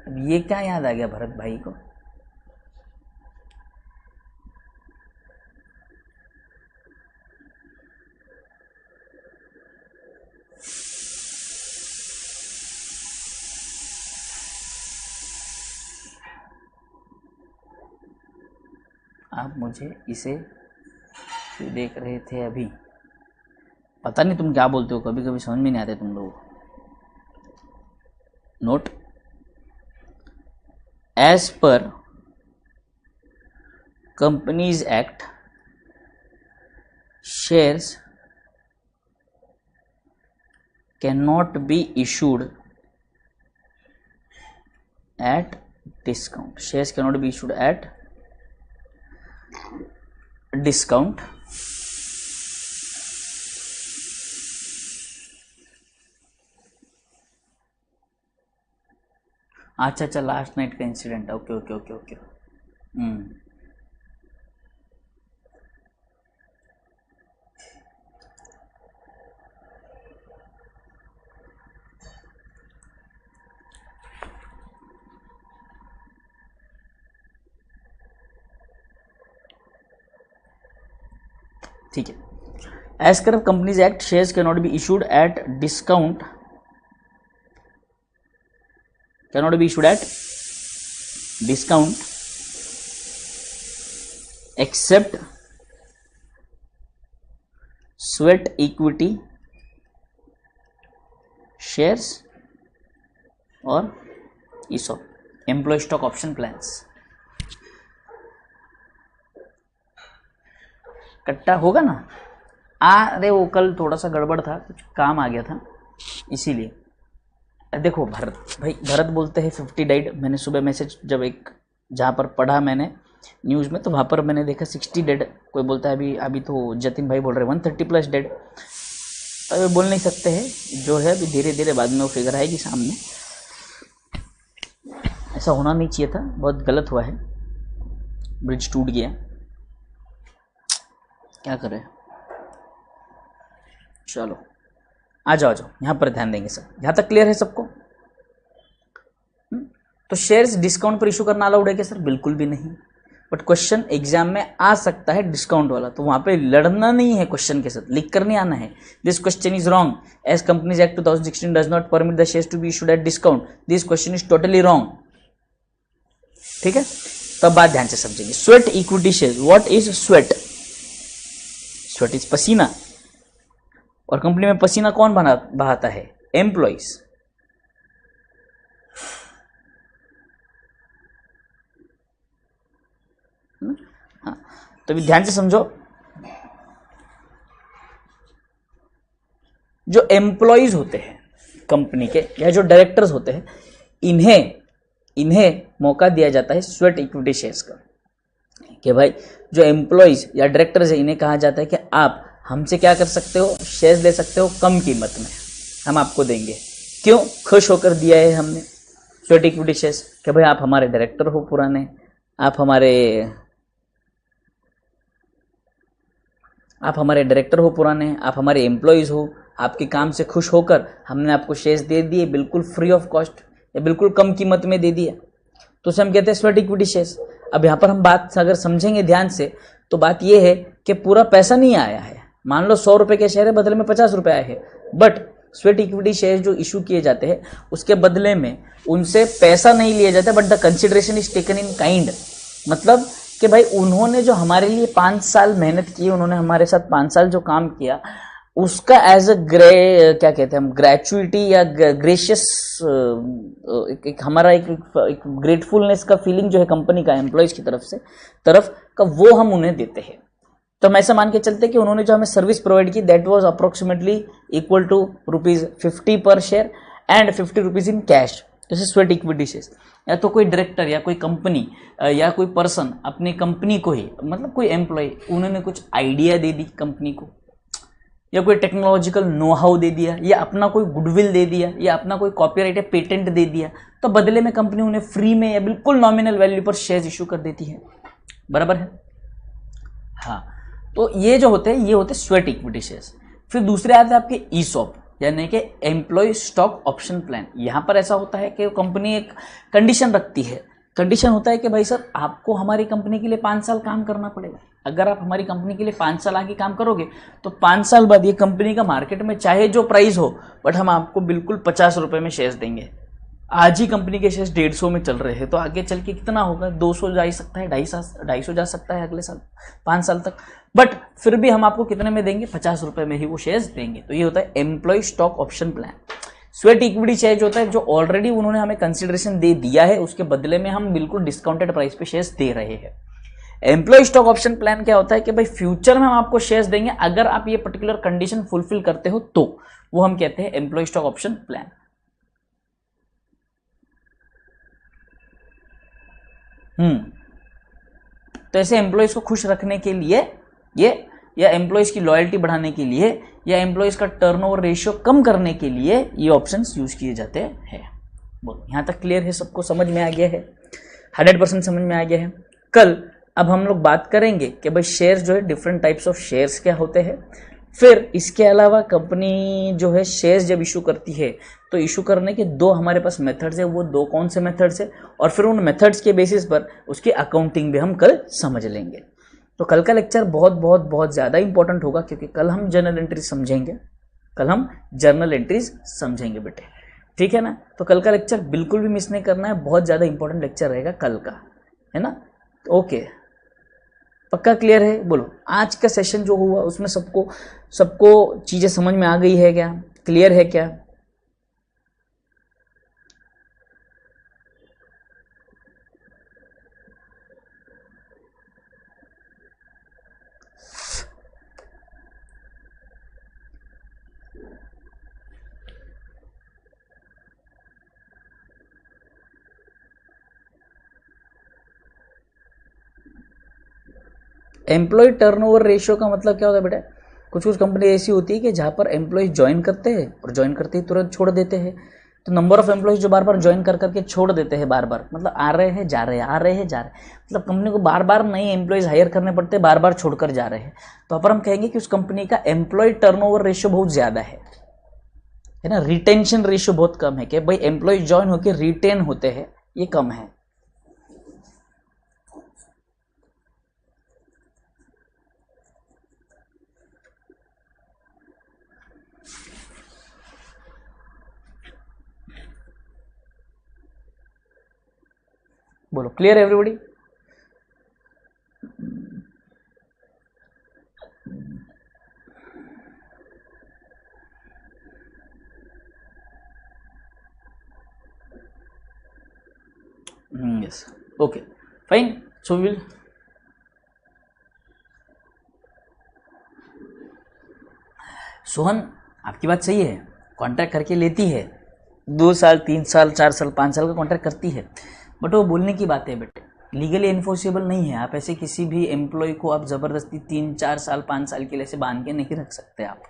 अब ये क्या याद आ गया भरत भाई को? आप मुझे इसे क्यों देख रहे थे अभी? पता नहीं तुम क्या बोलते हो, कभी कभी समझ में नहीं आते तुम लोग. Note, as per companies act shares can not be issued at discount. Shares can not be issued at discount. अच्छा, लास्ट नाइट का incident. Okay okay okay okay. ठीक है. As per companies act shares can not be issued at discount, cannot be issued at discount except sweat equity shares और ESOP, employ stock option plans. कट्टा होगा ना? अरे वो कल थोड़ा सा गड़बड़ था, कुछ काम आ गया था इसीलिए। देखो भरत भाई, भरत बोलते हैं 50 डाइड। मैंने सुबह मैसेज जब एक जहाँ पर पढ़ा मैंने न्यूज़ में, तो वहाँ पर मैंने देखा 60 डेड। कोई बोलता है अभी तो जतिन भाई बोल रहे हैं 130+ डेड। तो बोल नहीं सकते हैं, जो है अभी धीरे धीरे बाद में वो फिगर आएगी सामने। ऐसा होना नहीं चाहिए था, बहुत गलत हुआ है, ब्रिज टूट गया, क्या करें। चलो आ जाओ यहाँ पर ध्यान देंगे सब। यहाँ तक क्लियर है सबको? तो शेयर्स डिस्काउंट पर इशू करना अलाउड है क्या सर? बिल्कुल भी नहीं। बट क्वेश्चन एग्जाम में आ सकता है डिस्काउंट वाला, तो वहां पे लड़ना नहीं है क्वेश्चन के साथ, लिख कर नहीं आना है this question is wrong as companies act 2016 does not permit the shares to be issued at discount, this question is totally wrong. ठीक है, तब बात ध्यान से समझेंगे। Sweat equity share, what is sweat? Sweat is पसीना, और कंपनी में पसीना कौन बहाता है? एम्प्लॉइज। हाँ, तो भी ध्यान से समझो, जो एम्प्लॉइज होते हैं कंपनी के या जो डायरेक्टर्स होते हैं, इन्हें मौका दिया जाता है स्वेट इक्विटी शेयर्स का, कि भाई जो एम्प्लॉइज या डायरेक्टर्स है इन्हें कहा जाता है कि आप हमसे क्या कर सकते हो, शेयर्स ले सकते हो कम कीमत में, हम आपको देंगे। क्यों? खुश होकर दिया है हमने स्वेट इक्विटी शेयर्स, कि भाई आप हमारे डायरेक्टर हो पुराने, आप हमारे डायरेक्टर हो पुराने, आप हमारे एम्प्लॉइज हो, आपके काम से खुश होकर हमने आपको शेयर्स दे दिए बिल्कुल फ्री ऑफ कॉस्ट या बिल्कुल कम कीमत में दे दिया, तो उसे हम कहते हैं स्वेट इक्विटी शेयर्स। अब यहाँ पर हम बात अगर समझेंगे ध्यान से, तो बात यह है कि पूरा पैसा नहीं आया है। मान लो 100 रुपए के शेयर है, बदले में 50 रुपए आए हैं, बट स्वेट इक्विटी शेयर जो इशू किए जाते हैं उसके बदले में उनसे पैसा नहीं लिया जाता, but the consideration is taken in kind. मतलब कि भाई उन्होंने जो हमारे लिए 5 साल मेहनत की, उन्होंने हमारे साथ 5 साल जो काम किया, उसका एज क्या कहते हैं हम, ग्रेचुइटी या ग्रेशियस हमारा एक ग्रेटफुलनेस का फीलिंग जो है कंपनी का एम्प्लॉयज की तरफ का, वो हम उन्हें देते हैं। तो हम ऐसा मान के चलते कि उन्होंने जो हमें सर्विस प्रोवाइड की, that was approximately equal to ₹50 per share and ₹50 in cash. जैसे स्वेट इक्विटी शेयर्स, या तो कोई डायरेक्टर या कोई कंपनी या कोई पर्सन अपनी कंपनी को ही, मतलब कोई एम्प्लॉय, उन्होंने कुछ आइडिया दे दी कंपनी को, या कोई टेक्नोलॉजिकल नो हाउ दे दिया, या अपना कोई गुडविल दे दिया, या अपना कोई कॉपीराइट या पेटेंट दे दिया, तो बदले में कंपनी उन्हें फ्री में या बिल्कुल नॉमिनल वैल्यू पर शेयर्स इशू कर देती है। बराबर है? हाँ, तो ये जो होते हैं ये होते हैं स्वेट इक्विटी शेयर्स। फिर दूसरे आते हैं आपके ईसॉप, यानी कि एम्प्लॉय स्टॉक ऑप्शन प्लान। यहाँ पर ऐसा होता है कि कंपनी एक कंडीशन रखती है, कंडीशन होता है कि भाई सर आपको हमारी कंपनी के लिए 5 साल काम करना पड़ेगा। अगर आप हमारी कंपनी के लिए 5 साल आगे काम करोगे तो 5 साल बाद ये कंपनी का मार्केट में चाहे जो प्राइस हो, बट हम आपको बिल्कुल 50 रुपये में शेयर्स देंगे। आज ही कंपनी के शेयर्स 150 में चल रहे हैं, तो आगे चल के कितना होगा, 200 जा सकता है, 250 जा सकता है अगले साल, 5 साल तक, बट फिर भी हम आपको कितने में देंगे, 50 रुपये में ही वो शेयर्स देंगे। तो ये होता है employee stock option plan. Sweat equity share जो होता है, जो ऑलरेडी उन्होंने हमें कंसिडरेशन दे दिया है, उसके बदले में हम बिल्कुल डिस्काउंटेड प्राइस पे शेयर्स दे रहे हैं। एम्प्लॉय स्टॉक ऑप्शन प्लान क्या होता है कि भाई फ्यूचर में हम आपको शेयर्स देंगे अगर आप ये पर्टिकुलर कंडीशन फुलफिल करते हो, तो वो हम कहते हैं एम्प्लॉय स्टॉक ऑप्शन प्लान। तो ऐसे एम्प्लॉयज को खुश रखने के लिए ये, या एम्प्लॉयज की लॉयल्टी बढ़ाने के लिए, या एम्प्लॉयज का टर्नओवर रेशियो कम करने के लिए ये ऑप्शंस यूज किए जाते हैं। बोलो यहाँ तक क्लियर है, सबको समझ में आ गया है? 100% समझ में आ गया है। कल अब हम लोग बात करेंगे कि भाई शेयर्स जो है डिफरेंट टाइप्स ऑफ शेयर्स क्या होते हैं। फिर इसके अलावा कंपनी जो है शेयर्स जब इशू करती है तो इशू करने के 2 हमारे पास मेथड्स है, वो 2 कौन से मेथड्स है, और फिर उन मेथड्स के बेसिस पर उसकी अकाउंटिंग भी हम कल समझ लेंगे। तो कल का लेक्चर बहुत बहुत बहुत ज़्यादा इंपॉर्टेंट होगा, क्योंकि कल हम जर्नल एंट्रीज समझेंगे, बेटे, ठीक है ना। तो कल का लेक्चर बिल्कुल भी मिस नहीं करना है, बहुत ज़्यादा इंपॉर्टेंट लेक्चर रहेगा कल का, है ना। ओके। पक्का क्लियर है? बोलो, आज का सेशन जो हुआ उसमें सबको सबको चीजें समझ में आ गई है क्या? क्लियर है क्या? एम्प्लॉय टर्नओवर रेशियो का मतलब क्या होता है बेटा? कुछ कुछ कंपनी ऐसी होती है कि जहाँ पर एम्प्लॉय ज्वाइन करते हैं और ज्वाइन करते ही तुरंत छोड़ देते हैं। तो नंबर ऑफ एम्प्लॉयज जो बार बार ज्वाइन कर करके छोड़ देते हैं, बार बार मतलब आ रहे हैं जा रहे हैं, आ रहे हैं जा रहे हैं, मतलब कंपनी को बार बार नए एम्प्लॉयज हायर करने पड़ते हैं, बार बार छोड़कर जा रहे हैं। तो पर हम कहेंगे कि उस कंपनी का एम्प्लॉय टर्नओवर रेशियो बहुत ज़्यादा है ना। रिटेंशन रेशियो बहुत कम है कि भाई एम्प्लॉय ज्वाइन होकर रिटेन होते हैं, ये कम है। बोलो, clear everybody? yes, okay, fine, so we'll Sohan, आपकी बात सही है, कॉन्ट्रैक्ट करके लेती है, 2 साल 3 साल 4 साल 5 साल का कॉन्ट्रैक्ट करती है, बट वो बोलने की बात है बेटे, लीगली इन्फोर्सेबल नहीं है। आप ऐसे किसी भी एम्प्लॉय को आप ज़बरदस्ती 3 4 साल 5 साल के लिए से बांध के नहीं रख सकते आप,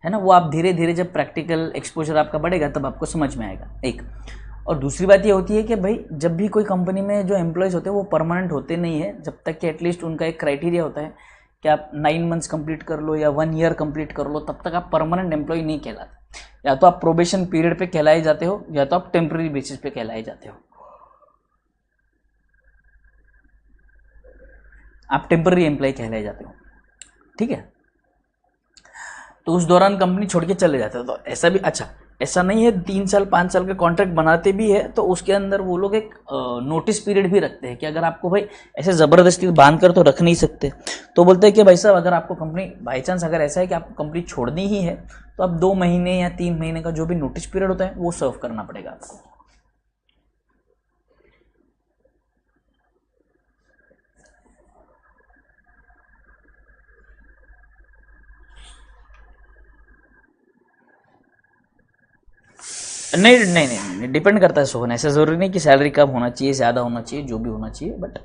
है ना। वो आप धीरे धीरे जब प्रैक्टिकल एक्सपोजर आपका बढ़ेगा तब आपको समझ में आएगा, एक। और दूसरी बात ये होती है कि भाई जब भी कोई कंपनी में जो एम्प्लॉयज़ होते हैं वो परमानेंट होते नहीं है, जब तक कि एटलीस्ट उनका एक क्राइटेरिया होता है कि आप 9 मंथ्स कंप्लीट कर लो या 1 ईयर कंप्लीट कर लो, तब तक आप परमानेंट एम्प्लॉय नहीं कहलाते। या तो आप प्रोबेशन पीरियड पे कहलाए जाते हो या तो आप टेम्प्रेरी बेसिस पे कहलाए जाते हो। आप टेम्पररी एम्प्लॉय कहलाए जाते हो, ठीक है। तो उस दौरान कंपनी छोड़ के चले जाते हो, तो ऐसा भी अच्छा ऐसा नहीं है 3 साल 5 साल का कॉन्ट्रैक्ट बनाते भी है तो उसके अंदर वो लोग एक नोटिस पीरियड भी रखते हैं कि अगर आपको भाई ऐसे ज़बरदस्ती बांध कर तो रख नहीं सकते, तो बोलते हैं कि भाई साहब अगर आपको कंपनी बाई चांस अगर ऐसा है कि आपको कंपनी छोड़नी ही है तो आप 2 महीने या 3 महीने का जो भी नोटिस पीरियड होता है वो सर्व करना पड़ेगा आपको। नहीं नहीं नहीं नहीं, डिपेंड करता है सोहन, ऐसा ज़रूरी नहीं कि सैलरी कम होना चाहिए ज़्यादा होना चाहिए, जो भी होना चाहिए, बट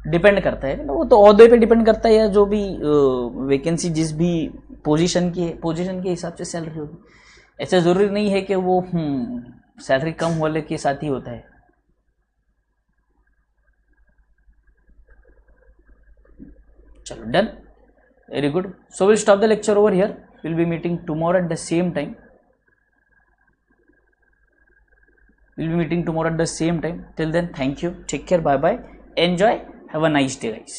डिपेंड करता है वो तो ओहदे पे डिपेंड करता है, या जो भी वैकेंसी जिस भी पोजीशन के हिसाब से सैलरी होगी। ऐसा ज़रूरी नहीं है कि वो सैलरी कम वाले के साथ ही होता है। चलो done, very good, so will stop the lecture over here, will be meeting tomorrow at the same time. We'll be meeting tomorrow at the same time. Till then, thank you. Take care. Bye bye. Enjoy. Have a nice day, guys.